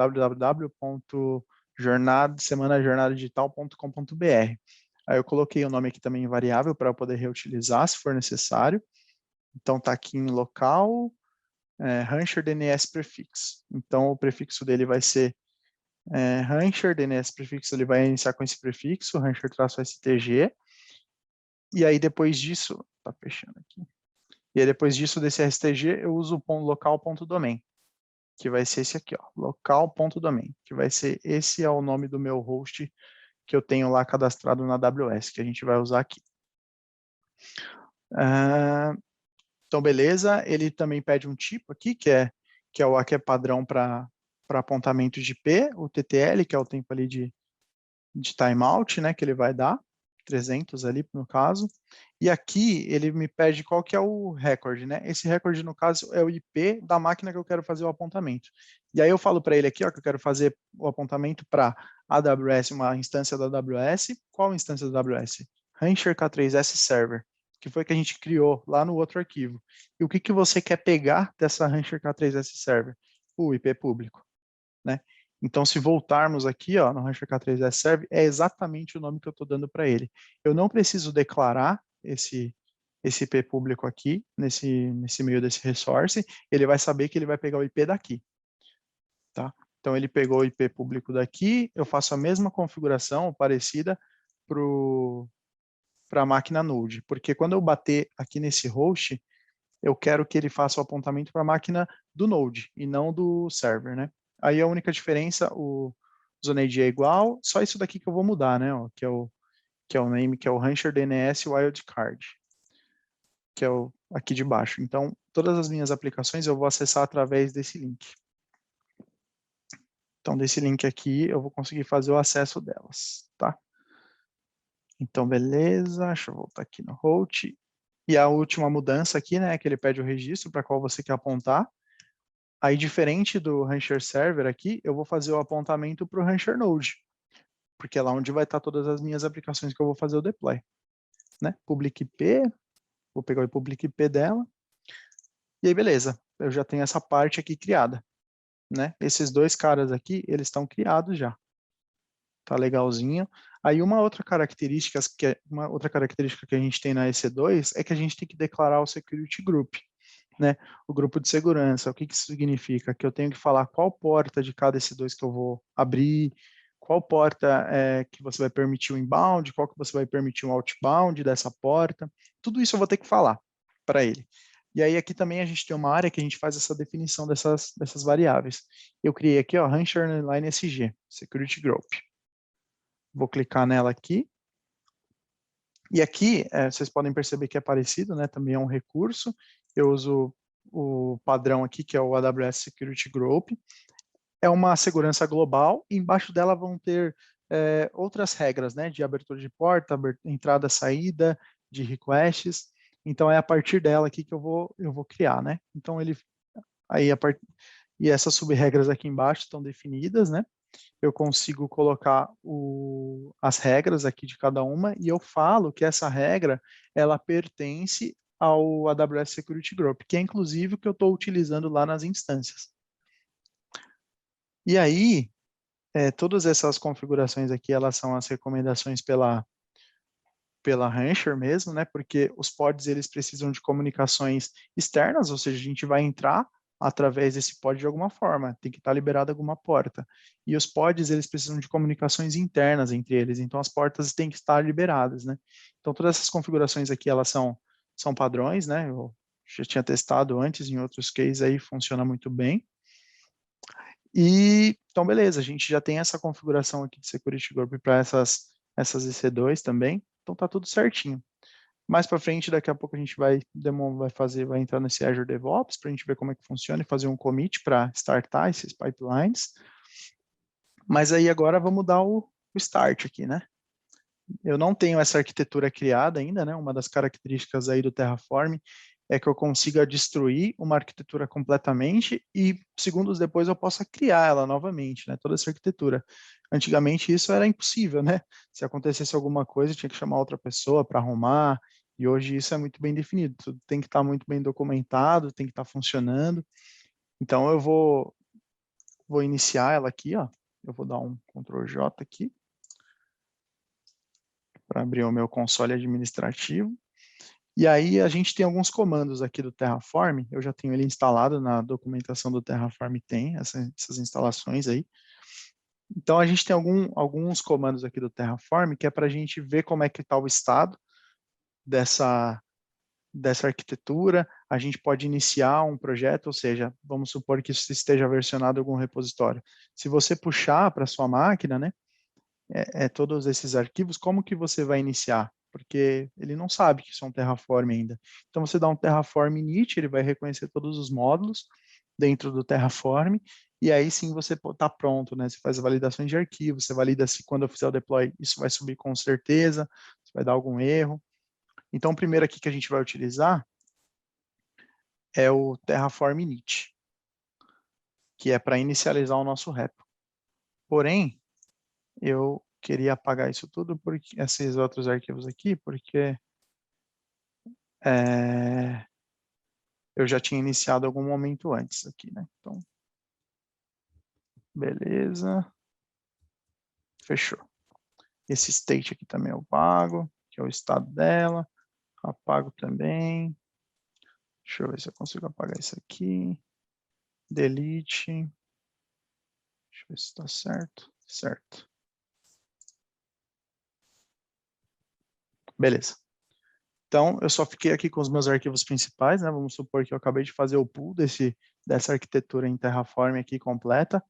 S1: semanajornadadigital.com.br. Aí eu coloquei o nome aqui também em variável para eu poder reutilizar se for necessário. Então tá aqui em local, Rancher DNS prefixo. Então o prefixo dele vai ser Rancher DNS prefixo, ele vai iniciar com esse prefixo, Rancher-STG. E aí depois disso, tá fechando aqui. E aí depois disso, desse STG, eu uso o local.domain, que vai ser esse aqui, ó, local.domain, que vai ser, esse é o nome do meu host que eu tenho lá cadastrado na AWS, que a gente vai usar aqui. Então, beleza, ele também pede um tipo aqui, que é o que é padrão para apontamento de IP, o TTL, que é o tempo ali de timeout, né, que ele vai dar, 300 ali no caso. E aqui ele me pede qual que é o recorde, né? Esse recorde, no caso, é o IP da máquina que eu quero fazer o apontamento. E aí eu falo para ele aqui, ó, que eu quero fazer o apontamento para AWS, uma instância da AWS. Qual instância da AWS? Rancher K3S Server, que foi que a gente criou lá no outro arquivo. E o que, que você quer pegar dessa Rancher K3S Server? O IP público, né? Então, se voltarmos aqui, ó, no Rancher K3S Server, é exatamente o nome que eu estou dando para ele. Eu não preciso declarar esse IP público aqui, nesse meio desse resource, ele vai saber que ele vai pegar o IP daqui, tá? Então, ele pegou o IP público daqui, eu faço a mesma configuração, parecida, para a máquina Node, porque quando eu bater aqui nesse host, eu quero que ele faça o apontamento para a máquina do Node e não do server, né? Aí a única diferença, o ZoneID é igual, só isso daqui que eu vou mudar, né? Ó, que é o name, que é o Rancher DNS Wildcard, que é o aqui de baixo. Então, todas as minhas aplicações eu vou acessar através desse link. Então, desse link aqui, eu vou conseguir fazer o acesso delas, tá? Então, beleza, deixa eu voltar aqui no host. E a última mudança aqui, né, que ele pede o registro para qual você quer apontar. Aí, diferente do Rancher Server aqui, eu vou fazer o apontamento para o Rancher Node, porque é lá onde vai estar todas as minhas aplicações que eu vou fazer o deploy, né? Public IP, vou pegar o public IP dela, e aí beleza, eu já tenho essa parte aqui criada, né? Esses dois caras aqui, eles estão criados já, tá legalzinho. Aí uma outra característica que a gente tem na EC2 é que a gente tem que declarar o Security Group, né? O grupo de segurança. O que isso significa? Que eu tenho que falar qual porta de cada EC2 que eu vou abrir, qual porta que você vai permitir o inbound, qual que você vai permitir o outbound dessa porta. Tudo isso eu vou ter que falar para ele. E aí aqui também a gente tem uma área que a gente faz essa definição dessas variáveis. Eu criei aqui, ó, Rancher Line SG, Security Group. Vou clicar nela aqui. E aqui, vocês podem perceber que é parecido, né? Também é um recurso. Eu uso o padrão aqui, que é o AWS Security Group. É uma segurança global, e embaixo dela vão ter outras regras, né? De abertura de porta, entrada, saída, de requests. Então, é a partir dela aqui que eu vou criar, né? Então, e essas sub-regras aqui embaixo estão definidas, né? Eu consigo colocar as regras aqui de cada uma e eu falo que essa regra ela pertence ao AWS Security Group, que é inclusive o que eu estou utilizando lá nas instâncias. E aí, todas essas configurações aqui, elas são as recomendações pela Rancher mesmo, né? Porque os pods, eles precisam de comunicações externas, ou seja, a gente vai entrar através desse pod de alguma forma, tem que estar liberada alguma porta. E os pods, eles precisam de comunicações internas entre eles, então as portas têm que estar liberadas, né? Então todas essas configurações aqui, elas são padrões, né? Eu já tinha testado antes em outros cases aí, funciona muito bem. E, então beleza, a gente já tem essa configuração aqui de Security Group para essas EC2 também, então tá tudo certinho. Mais para frente, daqui a pouco a gente vai entrar nesse Azure DevOps para a gente ver como é que funciona e fazer um commit para startar esses pipelines. Mas aí agora vamos dar o start aqui, né? Eu não tenho essa arquitetura criada ainda, né? Uma das características aí do Terraform é que eu consiga destruir uma arquitetura completamente e segundos depois eu possa criar ela novamente, né? Toda essa arquitetura. Antigamente isso era impossível, né? Se acontecesse alguma coisa, tinha que chamar outra pessoa para arrumar, e hoje isso é muito bem definido. Tudo tem que estar muito bem documentado, tem que estar funcionando. Então eu vou iniciar ela aqui, ó. Eu vou dar um Ctrl J aqui para abrir o meu console administrativo. E aí a gente tem alguns comandos aqui do Terraform, eu já tenho ele instalado na documentação do Terraform, tem essas instalações aí. Então a gente tem alguns comandos aqui do Terraform que é para a gente ver como é que está o estado dessa arquitetura. A gente pode iniciar um projeto, ou seja, vamos supor que isso esteja versionado em algum repositório. Se você puxar para sua máquina, né, todos esses arquivos, como que você vai iniciar? porque ele não sabe que isso é um Terraform ainda. Então, você dá um Terraform init, ele vai reconhecer todos os módulos dentro do Terraform, e aí sim você está pronto, né? Você faz a validação de arquivo, você valida se quando eu fizer o deploy isso vai subir com certeza, se vai dar algum erro. Então, o primeiro aqui que a gente vai utilizar é o Terraform init, que é para inicializar o nosso repo. Porém, eu queria apagar isso tudo, porque esses outros arquivos aqui, porque eu já tinha iniciado algum momento antes aqui, né? Então, beleza. Fechou. Esse state aqui também eu pago, que é o estado dela. Apago também. Deixa eu ver se eu consigo apagar isso aqui. Delete. Deixa eu ver se está certo. Certo. Beleza. Então, eu só fiquei aqui com os meus arquivos principais, né? Vamos supor que eu acabei de fazer o pull dessa arquitetura em Terraform aqui completa.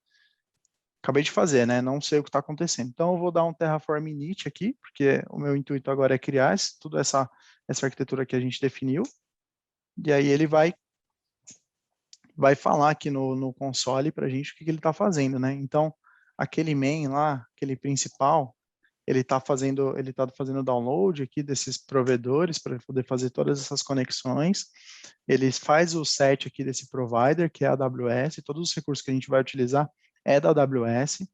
S1: Acabei de fazer, né? Não sei o que está acontecendo. Então, eu vou dar um Terraform init aqui, porque o meu intuito agora é criar toda essa arquitetura que a gente definiu. E aí ele vai falar aqui no console para a gente o que ele está fazendo, né? Então, aquele main lá, aquele principal, ele está fazendo download aqui desses provedores para poder fazer todas essas conexões. Ele faz o set aqui desse provider, que é a AWS, todos os recursos que a gente vai utilizar é da AWS.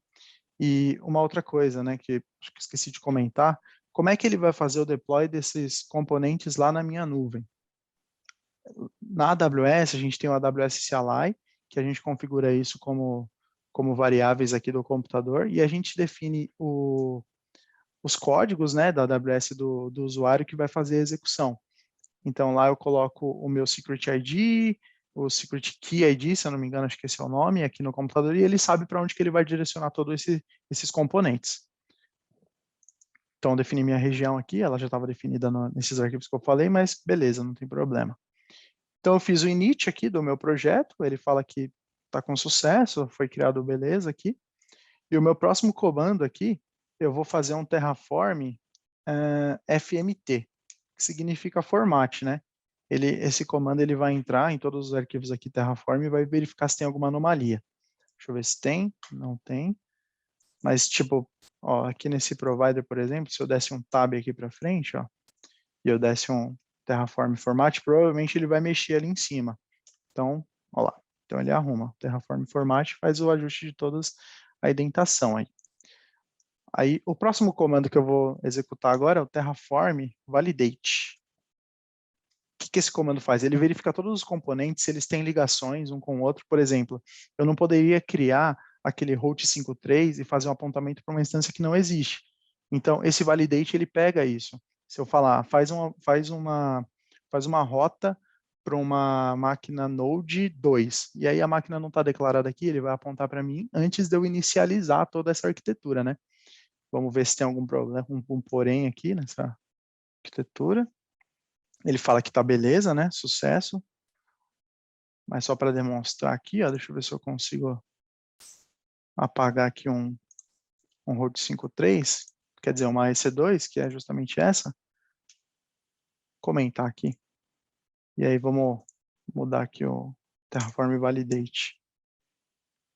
S1: E uma outra coisa, né, que esqueci de comentar, como é que ele vai fazer o deploy desses componentes lá na minha nuvem? Na AWS, a gente tem o AWS CLI, que a gente configura isso como variáveis aqui do computador, e a gente define os códigos, né, da AWS do usuário que vai fazer a execução. Então, lá eu coloco o meu Secret ID, o Secret Key ID, se eu não me engano, acho que esse é o nome, aqui no computador, e ele sabe para onde que ele vai direcionar todos esses componentes. Então, eu defini minha região aqui, ela já estava definida nesses arquivos que eu falei, mas beleza, não tem problema. Então, eu fiz o init aqui do meu projeto, ele fala que está com sucesso, foi criado beleza aqui. E o meu próximo comando aqui, eu vou fazer um Terraform FMT, que significa format, né? Esse comando ele vai entrar em todos os arquivos aqui Terraform e vai verificar se tem alguma anomalia. Deixa eu ver se tem, não tem. Mas, tipo, ó, aqui nesse provider, por exemplo, se eu desse um tab aqui para frente, ó, e eu desse um Terraform format, provavelmente ele vai mexer ali em cima. Então, ó lá. Então ele arruma. Terraform format faz o ajuste de todas a indentação aí. Aí o próximo comando que eu vou executar agora é o Terraform validate. O que esse comando faz? Ele verifica todos os componentes, se eles têm ligações um com o outro. Por exemplo, eu não poderia criar aquele route 53 e fazer um apontamento para uma instância que não existe. Então, esse validate, ele pega isso. Se eu falar, faz uma rota para uma máquina Node 2, e aí a máquina não está declarada aqui, ele vai apontar para mim antes de eu inicializar toda essa arquitetura, né? Vamos ver se tem algum problema, um porém aqui nessa arquitetura. Ele fala que está beleza, né? Sucesso. Mas só para demonstrar aqui, ó, deixa eu ver se eu consigo apagar aqui um route 53, quer dizer, uma EC2, que é justamente essa. Comentar aqui. E aí vamos mudar aqui o Terraform Validate.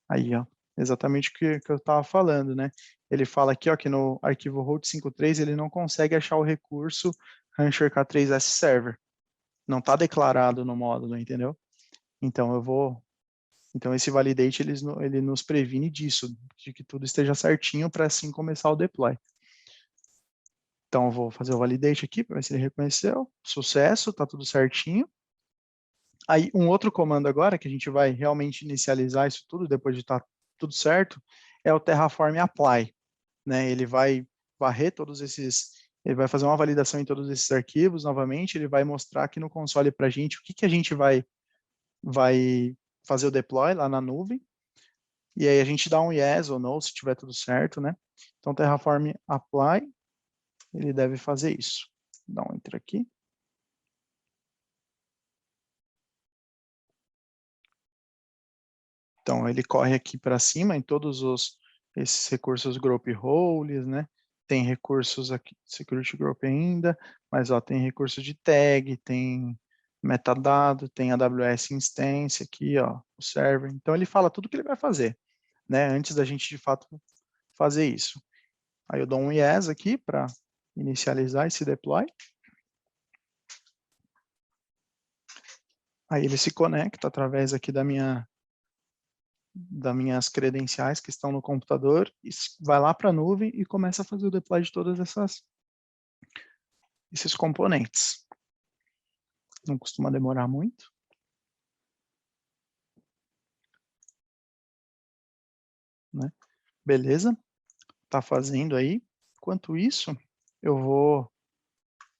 S1: Aí, ó, exatamente o que eu estava falando, né? Ele fala aqui, ó, que no arquivo route 53 ele não consegue achar o recurso Rancher K3S Server. Não está declarado no módulo, entendeu? Então então esse validate ele nos previne disso, de que tudo esteja certinho para assim começar o deploy. Então eu vou fazer o validate aqui para ver se ele reconheceu. Sucesso, está tudo certinho. Aí um outro comando agora que a gente vai realmente inicializar isso tudo depois de estar tudo certo é o Terraform apply, né? Ele vai varrer ele vai fazer uma validação em todos esses arquivos novamente, ele vai mostrar aqui no console para a gente o que a gente vai fazer o deploy lá na nuvem, e aí a gente dá um yes ou no se tiver tudo certo, né? Então, Terraform apply, ele deve fazer isso. Dá um enter aqui. Então, ele corre aqui para cima em todos esses recursos group roles, né? tem recursos aqui, Security Group ainda, mas ó, tem recurso de tag, tem metadado, tem AWS Instance aqui, ó, o server. Então ele fala tudo o que ele vai fazer, né, antes da gente de fato fazer isso. Aí eu dou um yes aqui para inicializar esse deploy. Aí ele se conecta através aqui das minhas credenciais que estão no computador, e vai lá para a nuvem e começa a fazer o deploy de todas esses componentes. Não costuma demorar muito. Né? Beleza? Tá fazendo aí. Enquanto isso, eu vou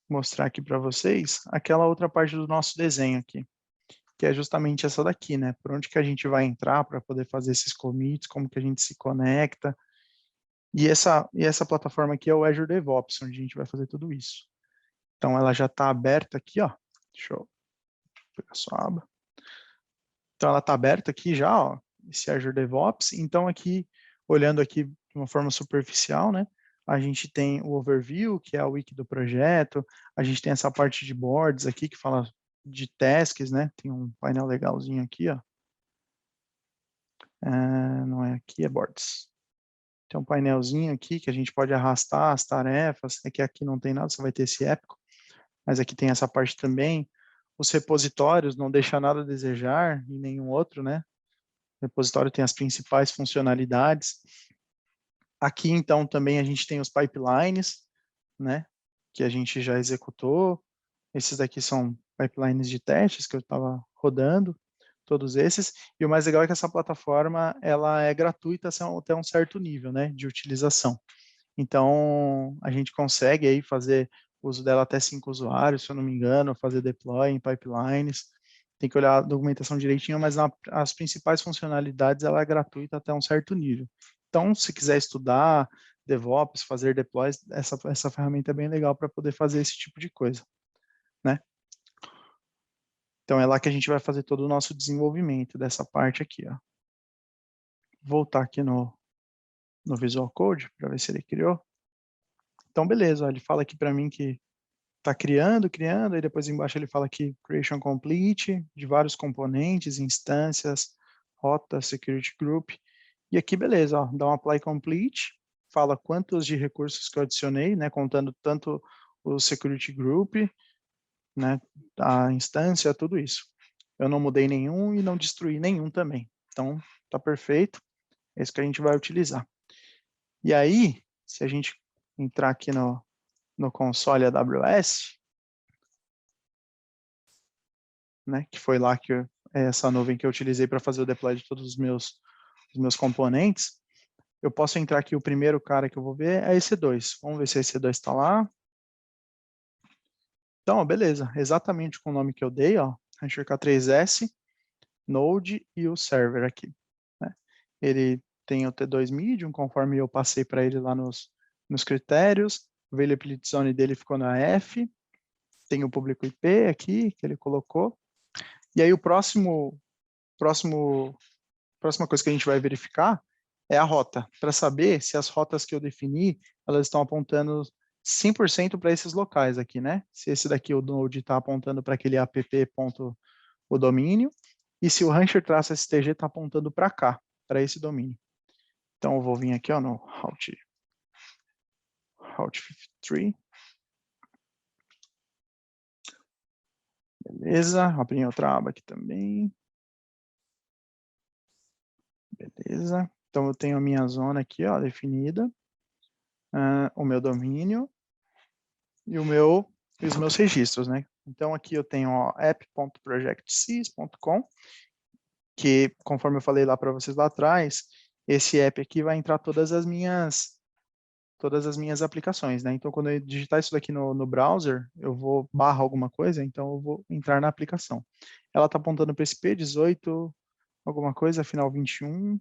S1: mostrar aqui para vocês aquela outra parte do nosso desenho aqui, que é justamente essa daqui, né? Por onde que a gente vai entrar para poder fazer esses commits, como que a gente se conecta. E essa plataforma aqui é o Azure DevOps, onde a gente vai fazer tudo isso. Então, ela já está aberta aqui, ó. Deixa eu pegar sua aba. Então, ela está aberta aqui já, ó, esse Azure DevOps. Então, aqui, olhando aqui de uma forma superficial, né? A gente tem o overview, que é a wiki do projeto. A gente tem essa parte de boards aqui, que fala de tasks, né? Tem um painel legalzinho aqui, ó. Não é aqui, é boards. Tem um painelzinho aqui que a gente pode arrastar as tarefas. É que aqui não tem nada, você vai ter esse épico. Mas aqui tem essa parte também. Os repositórios não deixa nada a desejar em nenhum outro, né? O repositório tem as principais funcionalidades. Aqui, então, também a gente tem os pipelines, né? Que a gente já executou. Esses daqui são pipelines de testes que eu estava rodando, todos esses. E o mais legal é que essa plataforma, ela é gratuita até um certo nível, né? De utilização. Então, a gente consegue aí fazer uso dela até 5 usuários, se eu não me engano, fazer deploy em pipelines. Tem que olhar a documentação direitinho, mas as principais funcionalidades ela é gratuita até um certo nível. Então, se quiser estudar DevOps, fazer deploys, essa ferramenta é bem legal para poder fazer esse tipo de coisa, né? Então, é lá que a gente vai fazer todo o nosso desenvolvimento dessa parte aqui, ó. Voltar aqui no Visual Code para ver se ele criou. Então, beleza, ó, ele fala aqui para mim que está criando, aí depois embaixo ele fala que creation complete, de vários componentes, instâncias, rota, security group, e aqui beleza, ó, dá um apply complete, fala quantos de recursos que eu adicionei, né, contando tanto o security group, né, a instância, tudo isso. Eu não mudei nenhum e não destruí nenhum também, então tá perfeito, é isso que a gente vai utilizar. E aí, se a gente entrar aqui no console AWS, né, que foi lá que essa nuvem que eu utilizei para fazer o deploy de todos os meus componentes, eu posso entrar aqui, o primeiro cara que eu vou ver é EC2. Vamos ver se EC2 está lá. Então, ó, beleza, exatamente com o nome que eu dei, ó, Rancher K3S, Node e o server aqui. Né? Ele tem o T2 Medium, conforme eu passei para ele lá nos critérios, o availability zone dele ficou na F, tem o público IP aqui, que ele colocou, e aí próxima coisa que a gente vai verificar é a rota, para saber se as rotas que eu defini, elas estão apontando 100% para esses locais aqui, né? Se esse daqui, o Node, está apontando para aquele app.o domínio, e se o rancher-stg está apontando para cá, para esse domínio. Então, eu vou vir aqui ó, no Route 53. Beleza, abri outra aba aqui também. Beleza. Então, eu tenho a minha zona aqui, ó, definida. O meu domínio e os meus registros, né? Então, aqui eu tenho app.projectsys.com, que, conforme eu falei lá para vocês lá atrás, esse app aqui vai entrar todas as minhas aplicações, né? Então, quando eu digitar isso daqui no browser, eu vou barra alguma coisa, então eu vou entrar na aplicação. Ela está apontando para esse P18, alguma coisa, final 21.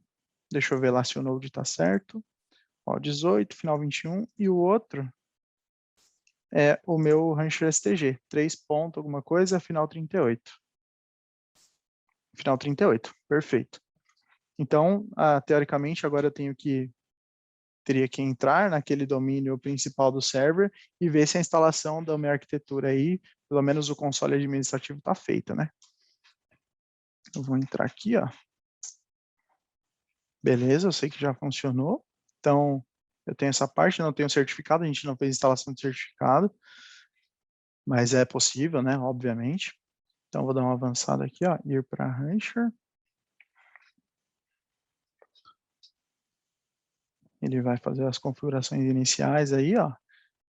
S1: Deixa eu ver lá se o Node está certo. Ó, 18, final 21. E o outro é o meu Rancher STG, 3 ponto alguma coisa, final 38. Final 38, perfeito. Então, teoricamente, agora eu tenho que teria que entrar naquele domínio principal do server e ver se a instalação da minha arquitetura aí, pelo menos o console administrativo está feita, né? Eu vou entrar aqui, ó. Beleza, eu sei que já funcionou. Então, eu tenho essa parte, não tenho certificado, a gente não fez instalação de certificado, mas é possível, né? Obviamente. Então, vou dar uma avançada aqui, ó, ir para Rancher. Ele vai fazer as configurações iniciais aí, ó.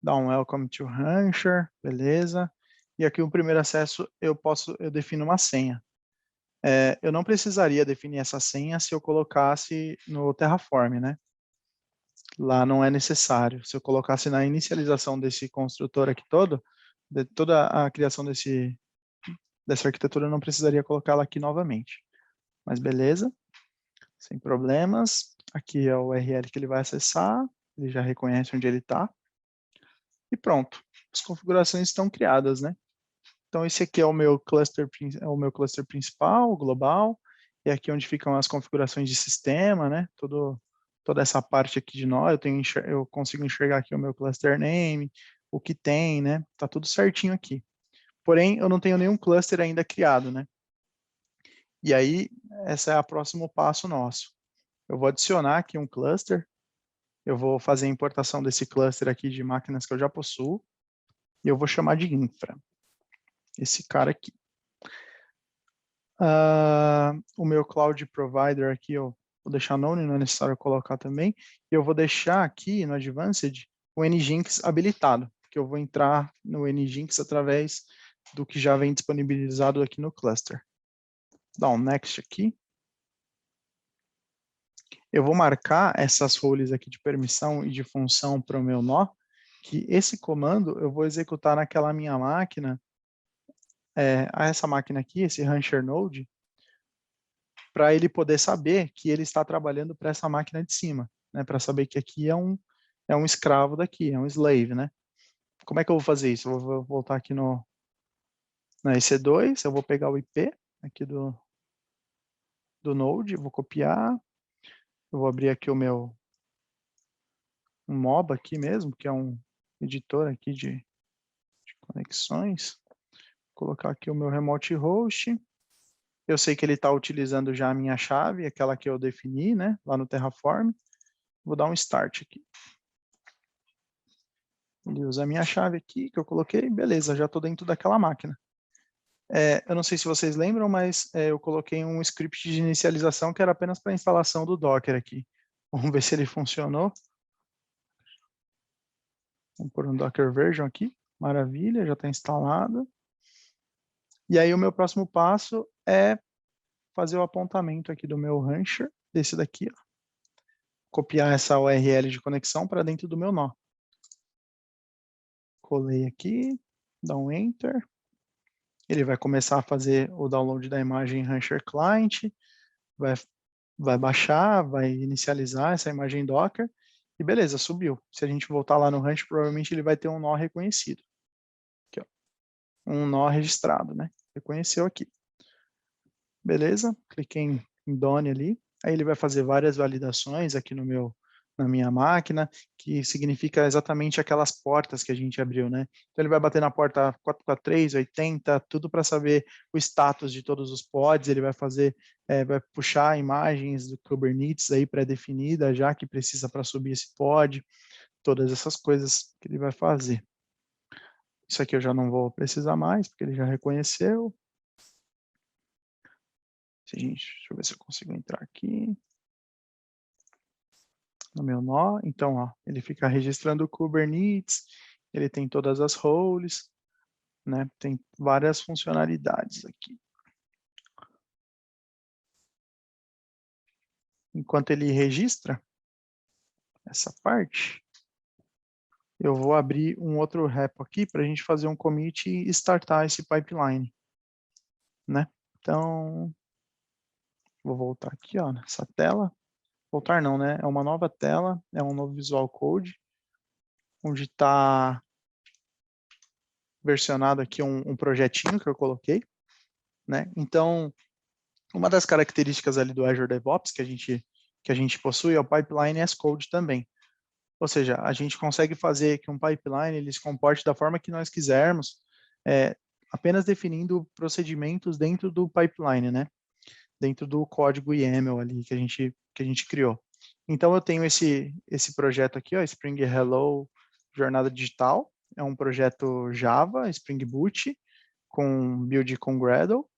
S1: Dá um Welcome to Rancher, beleza. E aqui o primeiro acesso eu defino uma senha. Eu não precisaria definir essa senha se eu colocasse no Terraform, né? Lá não é necessário. Se eu colocasse na inicialização desse construtor aqui todo, de toda a criação dessa arquitetura, eu não precisaria colocá-la aqui novamente. Mas beleza, sem problemas. Aqui é o URL que ele vai acessar, ele já reconhece onde ele está. E pronto, as configurações estão criadas, né? Então esse aqui é o meu cluster principal, global, e aqui onde ficam as configurações de sistema, né? Toda essa parte aqui de nós, eu consigo enxergar aqui o meu cluster name, o que tem, né? Tá tudo certinho aqui. Porém, eu não tenho nenhum cluster ainda criado, né? E aí, esse é o próximo passo nosso. Eu vou adicionar aqui um cluster, eu vou fazer a importação desse cluster aqui de máquinas que eu já possuo, e eu vou chamar de infra. Esse cara aqui. O meu cloud provider aqui, eu vou deixar none, não é necessário colocar também. E eu vou deixar aqui no Advanced o Nginx habilitado, porque eu vou entrar no Nginx através do que já vem disponibilizado aqui no cluster. Dá um next aqui. Eu vou marcar essas roles aqui de permissão e de função para o meu nó, que esse comando eu vou executar naquela minha máquina, essa máquina aqui, esse Rancher Node, para ele poder saber que ele está trabalhando para essa máquina de cima, né? Para saber que aqui é um escravo daqui, é um slave, né? Como é que eu vou fazer isso? Eu vou voltar aqui na EC2, eu vou pegar o IP aqui do Node, vou copiar, eu vou abrir aqui um MOBA aqui mesmo, que é um editor aqui de conexões, vou colocar aqui o meu remote host, eu sei que ele está utilizando já a minha chave, aquela que eu defini, né, lá no Terraform, vou dar um start aqui. Ele usa a minha chave aqui, que eu coloquei, beleza, já estou dentro daquela máquina. Eu não sei se vocês lembram, mas eu coloquei um script de inicialização que era apenas para a instalação do Docker aqui. Vamos ver se ele funcionou. Vamos pôr um Docker version aqui. Maravilha, já está instalado. E aí o meu próximo passo é fazer o apontamento aqui do meu Rancher, desse daqui, ó. Copiar essa URL de conexão para dentro do meu nó. Colei aqui, dá um Enter. Ele vai começar a fazer o download da imagem Rancher Client, vai baixar, vai inicializar essa imagem Docker, e beleza, subiu. Se a gente voltar lá no Rancher, provavelmente ele vai ter um nó reconhecido. Aqui, ó. Um nó registrado, né? Reconheceu aqui. Beleza, cliquei em Done ali, aí ele vai fazer várias validações aqui na minha máquina, que significa exatamente aquelas portas que a gente abriu, né? Então ele vai bater na porta 443, 80, tudo para saber o status de todos os pods, ele vai vai puxar imagens do Kubernetes aí pré-definida, já que precisa para subir esse pod, todas essas coisas que ele vai fazer. Isso aqui eu já não vou precisar mais, porque ele já reconheceu. Deixa eu ver se eu consigo entrar aqui no meu nó. Então, ó, ele fica registrando o Kubernetes, ele tem todas as roles, né? Tem várias funcionalidades aqui. Enquanto ele registra essa parte, eu vou abrir um outro repo aqui para a gente fazer um commit e startar esse pipeline, né? Então, vou voltar aqui, ó, nessa tela. Voltar não, né? É uma nova tela, é um novo Visual Code, onde está versionado aqui um projetinho que eu coloquei, né? Então, uma das características ali do Azure DevOps que a gente possui é o pipeline as code também. Ou seja, a gente consegue fazer que um pipeline ele se comporte da forma que nós quisermos, apenas definindo procedimentos dentro do pipeline, né? Dentro do código YAML ali que a gente criou. Então, eu tenho esse projeto aqui, ó, Spring Hello Jornada Digital. É um projeto Java, Spring Boot, com build com Gradle,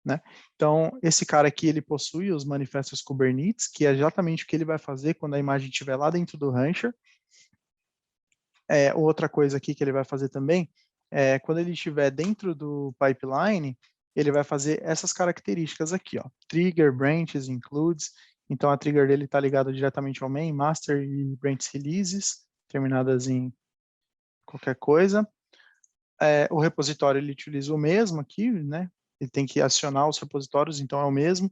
S1: né? Então, esse cara aqui, ele possui os manifestos Kubernetes, que é exatamente o que ele vai fazer quando a imagem estiver lá dentro do Rancher. Outra coisa aqui que ele vai fazer também, quando ele estiver dentro do pipeline, ele vai fazer essas características aqui, ó. Trigger, branches, includes. Então, a trigger dele está ligada diretamente ao main, master e branch releases, terminadas em qualquer coisa. O repositório, ele utiliza o mesmo aqui, né? Ele tem que acionar os repositórios, então é o mesmo.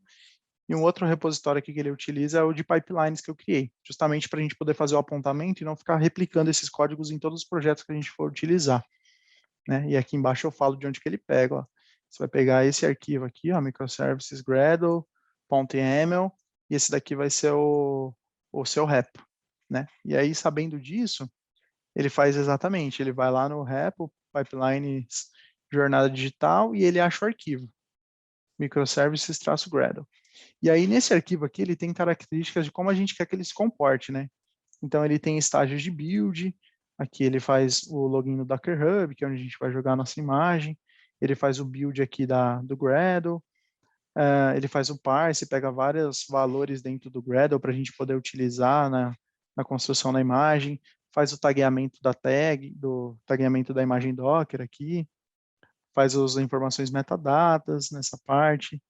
S1: E um outro repositório aqui que ele utiliza é o de pipelines que eu criei, justamente para a gente poder fazer o apontamento e não ficar replicando esses códigos em todos os projetos que a gente for utilizar, né? E aqui embaixo eu falo de onde que ele pega, ó. Você vai pegar esse arquivo aqui, ó, microservices gradle.yaml, e esse daqui vai ser o seu repo, né? E aí, sabendo disso, ele faz exatamente, ele vai lá no repo, pipelines jornada digital, e ele acha o arquivo, microservices-gradle. E aí, nesse arquivo aqui, ele tem características de como a gente quer que ele se comporte, né? Então, ele tem estágios de build, aqui ele faz o login no Docker Hub, que é onde a gente vai jogar a nossa imagem, ele faz o build aqui do Gradle, ele faz o parse, pega vários valores dentro do Gradle para a gente poder utilizar na construção da imagem, faz o tagueamento da tag, do tagueamento da imagem Docker aqui, faz as informações metadatas nessa parte.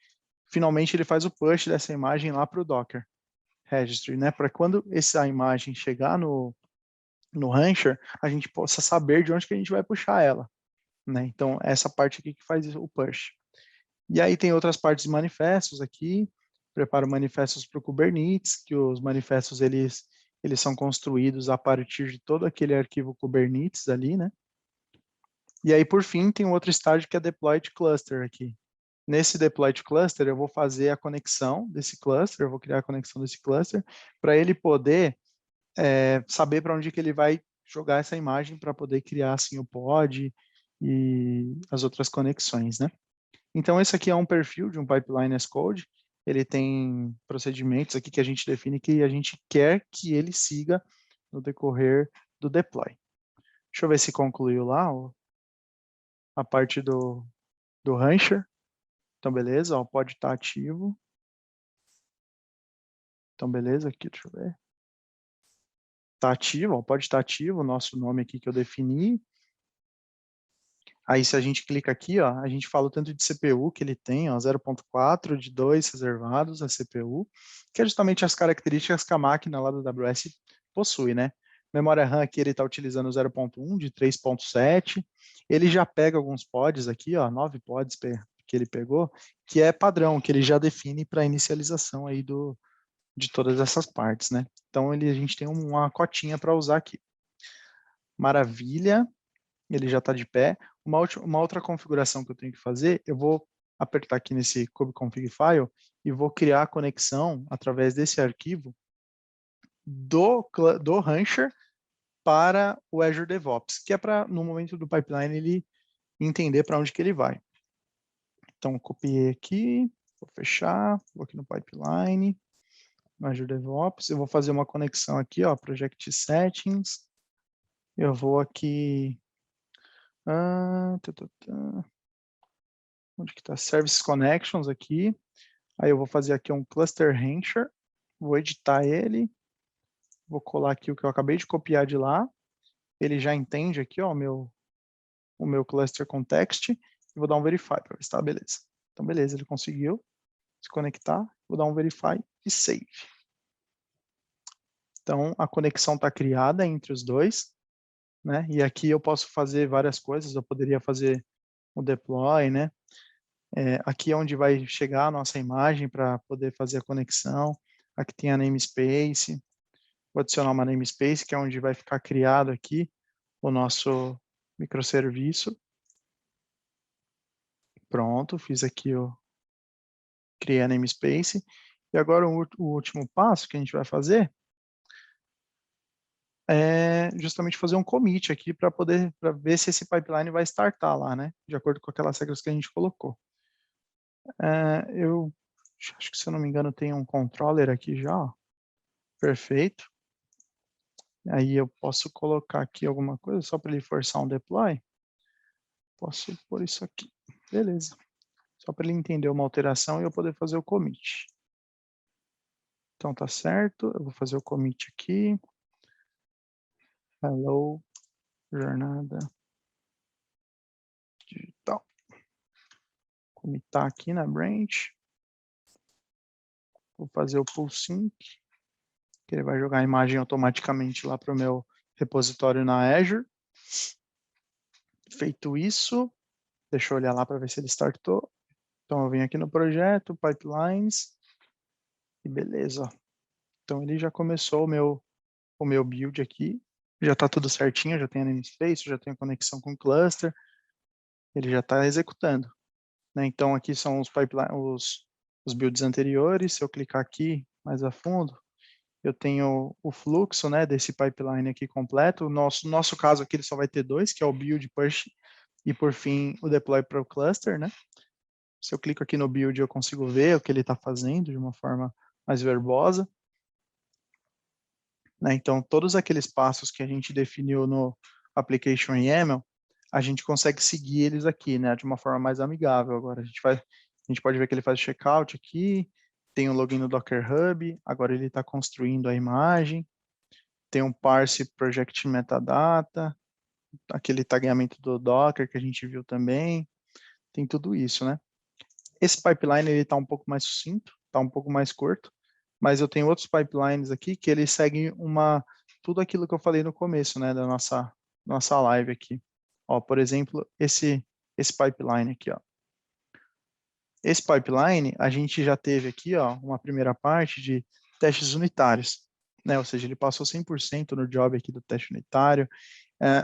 S1: Finalmente, ele faz o push dessa imagem lá para o Docker Registry, né? Para quando essa imagem chegar no Rancher, a gente possa saber de onde que a gente vai puxar ela, né? Então, essa parte aqui que faz o push. E aí tem outras partes de manifestos aqui, preparo manifestos para o Kubernetes, que os manifestos, eles são construídos a partir de todo aquele arquivo Kubernetes ali, né? E aí, por fim, tem um outro estágio que é Deployed Cluster aqui. Nesse Deployed Cluster, eu vou fazer a conexão desse cluster, eu vou criar a conexão desse cluster, para ele poder saber para onde que ele vai jogar essa imagem para poder criar assim o pod e as outras conexões, né? Então esse aqui é um perfil de um pipeline as code. Ele tem procedimentos aqui que a gente define que a gente quer que ele siga no decorrer do deploy. Deixa eu ver se concluiu lá a parte do Rancher. Então beleza, ó, pode estar ativo. Então beleza, aqui deixa eu ver. Está ativo, ó, pode estar ativo o nosso nome aqui que eu defini. Aí, se a gente clica aqui, ó, a gente fala o tanto de CPU que ele tem, ó, 0.4 de 2 reservados a CPU, que é justamente as características que a máquina lá da AWS possui, né? Memória RAM aqui ele está utilizando 0.1 de 3.7. Ele já pega alguns pods aqui, ó, 9 pods que ele pegou, que é padrão, que ele já define para inicialização aí de todas essas partes, né? Então, a gente tem uma cotinha para usar aqui. Maravilha. Ele já está de pé. Uma outra configuração que eu tenho que fazer, eu vou apertar aqui nesse kubeconfig file e vou criar a conexão através desse arquivo do Rancher para o Azure DevOps, que é para, no momento do pipeline, ele entender para onde que ele vai. Então, copiei aqui, vou fechar, vou aqui no pipeline, no Azure DevOps, eu vou fazer uma conexão aqui, ó, Project Settings, eu vou aqui onde que está? Service Connections aqui. Aí eu vou fazer aqui um Cluster Rancher, vou editar ele, vou colar aqui o que eu acabei de copiar de lá. Ele já entende aqui, ó, o meu Cluster Context, e vou dar um Verify para ver se está beleza. Então, beleza, ele conseguiu se conectar, vou dar um Verify e Save. Então, a conexão está criada entre os dois, né? E aqui eu posso fazer várias coisas, eu poderia fazer o deploy, né? Aqui é onde vai chegar a nossa imagem para poder fazer a conexão. Aqui tem a namespace. Vou adicionar uma namespace, que é onde vai ficar criado aqui o nosso microserviço. Pronto, fiz aqui, criei a namespace. E agora o último passo que a gente vai fazer é justamente fazer um commit aqui para ver se esse pipeline vai startar lá, né? De acordo com aquelas regras que a gente colocou. Eu acho que, se eu não me engano, tem um controller aqui já, ó. Perfeito. Aí eu posso colocar aqui alguma coisa só para ele forçar um deploy. Posso pôr isso aqui. Beleza. Só para ele entender uma alteração e eu poder fazer o commit. Então tá certo, eu vou fazer o commit aqui. Hello, jornada digital. Commitar aqui na branch. Vou fazer o pull sync, que ele vai jogar a imagem automaticamente lá para o meu repositório na Azure. Feito isso, deixa eu olhar lá para ver se ele startou. Então eu venho aqui no projeto, pipelines, e beleza. Então ele já começou o meu build aqui, já está tudo certinho, já tem a namespace, já tem a conexão com o cluster, ele já está executando. Né? Então aqui são os builds anteriores, se eu clicar aqui mais a fundo, eu tenho o fluxo, né, desse pipeline aqui completo. Nosso caso aqui ele só vai ter dois, que é o build, push, e por fim o deploy para o cluster, né? Se eu clico aqui no build, eu consigo ver o que ele está fazendo de uma forma mais verbosa. Né? Então, todos aqueles passos que a gente definiu no application YAML, a gente consegue seguir eles aqui, né, de uma forma mais amigável. Agora, a gente pode ver que ele faz checkout aqui, tem o login no Docker Hub, agora ele está construindo a imagem, tem um parse project metadata, aquele tagueamento do Docker que a gente viu também, tem tudo isso, né? Esse pipeline ele está um pouco mais sucinto, está um pouco mais curto, mas eu tenho outros pipelines aqui que eles seguem tudo aquilo que eu falei no começo, né, da nossa live aqui. Ó, por exemplo, esse pipeline aqui, ó. Esse pipeline, a gente já teve aqui, ó, uma primeira parte de testes unitários, né, ou seja, ele passou 100% no job aqui do teste unitário.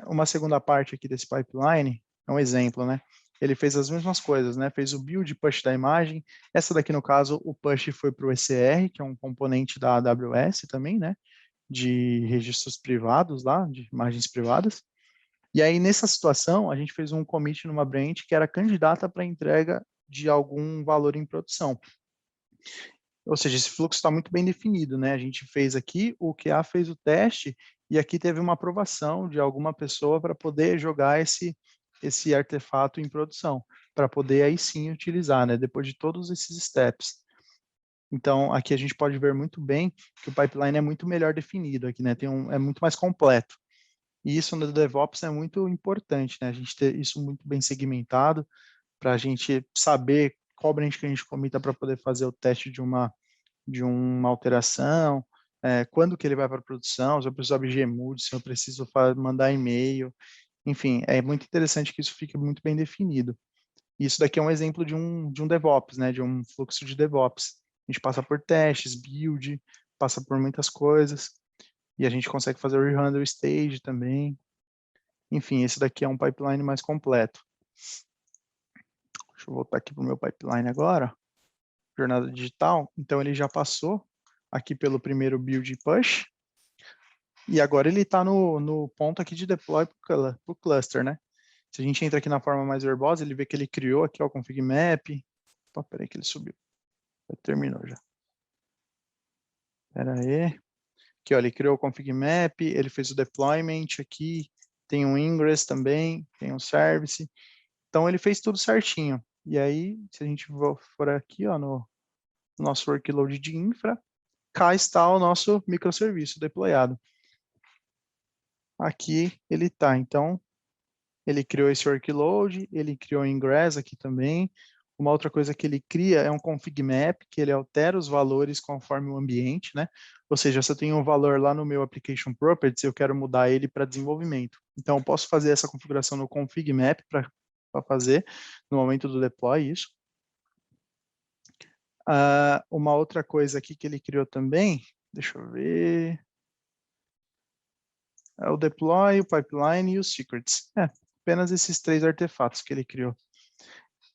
S1: Uma segunda parte aqui desse pipeline, é um exemplo, né, ele fez as mesmas coisas, né, fez o build push da imagem, essa daqui no caso, o push foi para o ECR, que é um componente da AWS também, né, de registros privados lá, de imagens privadas. E aí, nessa situação, a gente fez um commit numa branch que era candidata para entrega de algum valor em produção. Ou seja, esse fluxo está muito bem definido, né? A gente fez aqui, o QA fez o teste, e aqui teve uma aprovação de alguma pessoa para poder jogar esse artefato em produção, para poder aí sim utilizar, né? Depois de todos esses steps. Então, aqui a gente pode ver muito bem que o pipeline é muito melhor definido aqui, né? É muito mais completo. E isso no DevOps é muito importante, né? A gente ter isso muito bem segmentado para a gente saber qual branch que a gente comita para poder fazer o teste de uma alteração, quando que ele vai para a produção, se eu preciso abrir Gmood, se eu preciso mandar e-mail, enfim, é muito interessante que isso fique muito bem definido. Isso daqui é um exemplo de um DevOps, né? De um fluxo de DevOps. A gente passa por testes, build, passa por muitas coisas, e a gente consegue fazer o rehandle stage também. Enfim, esse daqui é um pipeline mais completo. Deixa eu voltar aqui para o meu pipeline agora. Jornada digital. Então, ele já passou aqui pelo primeiro build e push. E agora ele está no ponto aqui de deploy para o cluster, né? Se a gente entra aqui na forma mais verbosa, ele vê que ele criou aqui o config map. Opa, peraí que ele subiu. Já terminou já. Espera aí. Aqui, ó, ele criou o config map, ele fez o deployment aqui, tem um ingress também, tem um service. Então, ele fez tudo certinho. E aí, se a gente for aqui, ó, no nosso workload de infra, cá está o nosso microserviço deployado. Aqui ele está. Então, ele criou esse workload, ele criou o ingress aqui também. Uma outra coisa que ele cria é um config map, que ele altera os valores conforme o ambiente, né? Ou seja, se eu tenho um valor lá no meu application properties, eu quero mudar ele para desenvolvimento. Então, eu posso fazer essa configuração no config map para fazer no momento do deploy isso. Uma outra coisa aqui que ele criou também, deixa eu ver, é o deploy, o pipeline e os secrets. Apenas esses 3 artefatos que ele criou.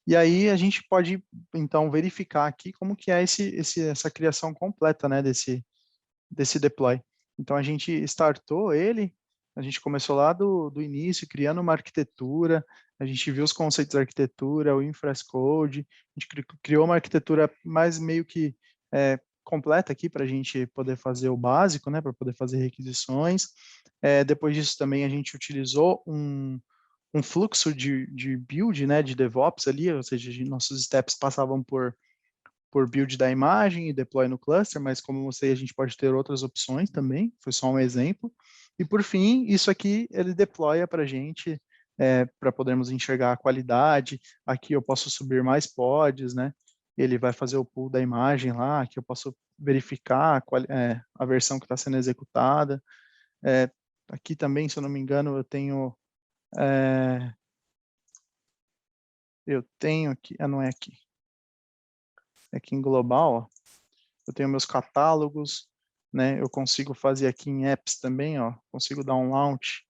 S1: E aí a gente pode, então, verificar aqui como que é essa criação completa, né, desse deploy. Então, a gente startou ele, a gente começou lá do início, criando uma arquitetura, a gente viu os conceitos da arquitetura, o infrastructure, a gente criou uma arquitetura mais meio que completa aqui para a gente poder fazer o básico, né, para poder fazer requisições. Depois disso também a gente utilizou um fluxo de build, né, de DevOps ali, ou seja, nossos steps passavam por build da imagem e deploy no cluster, mas como eu mostrei, a gente pode ter outras opções também, foi só um exemplo. E por fim, isso aqui ele deploya para a gente, para podermos enxergar a qualidade. Aqui eu posso subir mais pods, né? Ele vai fazer o pull da imagem lá, aqui eu posso verificar a versão que está sendo executada. Aqui também, se eu não me engano, eu tenho aqui, não é aqui, é aqui em global, ó, eu tenho meus catálogos, né? Eu consigo fazer aqui em apps também, ó, consigo dar um launch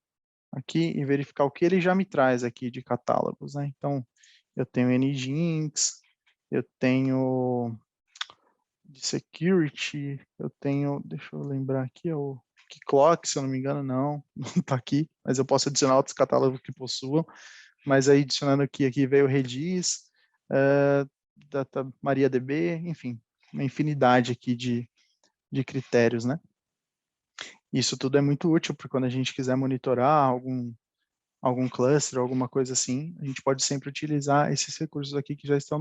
S1: aqui e verificar o que ele já me traz aqui de catálogos, né? Então, eu tenho Nginx, eu tenho de security, eu tenho, deixa eu lembrar aqui, o Keycloak, se eu não me engano, não está aqui, mas eu posso adicionar outros catálogos que possuam, mas aí adicionando aqui veio o Redis, Data MariaDB, enfim, uma infinidade aqui de critérios, né? Isso tudo é muito útil para quando a gente quiser monitorar algum cluster, alguma coisa assim, a gente pode sempre utilizar esses recursos aqui que já estão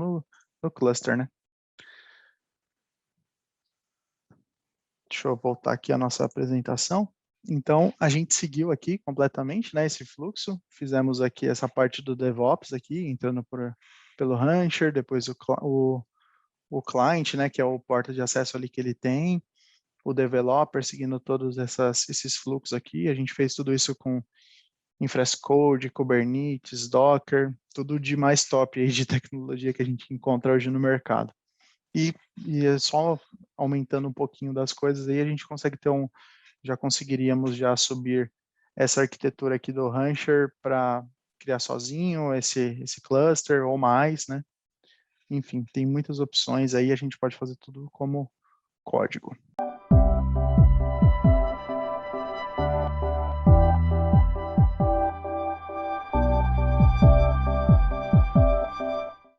S1: no cluster, né? Deixa eu voltar aqui a nossa apresentação. Então, a gente seguiu aqui completamente, né, esse fluxo, fizemos aqui essa parte do DevOps aqui, entrando pelo Rancher, depois o client, né, que é o porta de acesso ali que ele tem, o developer seguindo todos esses fluxos aqui, a gente fez tudo isso com Infrastructure, Kubernetes, Docker, tudo de mais top aí de tecnologia que a gente encontra hoje no mercado. E é só aumentando um pouquinho das coisas aí, a gente consegue ter já conseguiríamos já subir essa arquitetura aqui do Rancher para criar sozinho esse cluster ou mais, né? Enfim, tem muitas opções aí, a gente pode fazer tudo como código.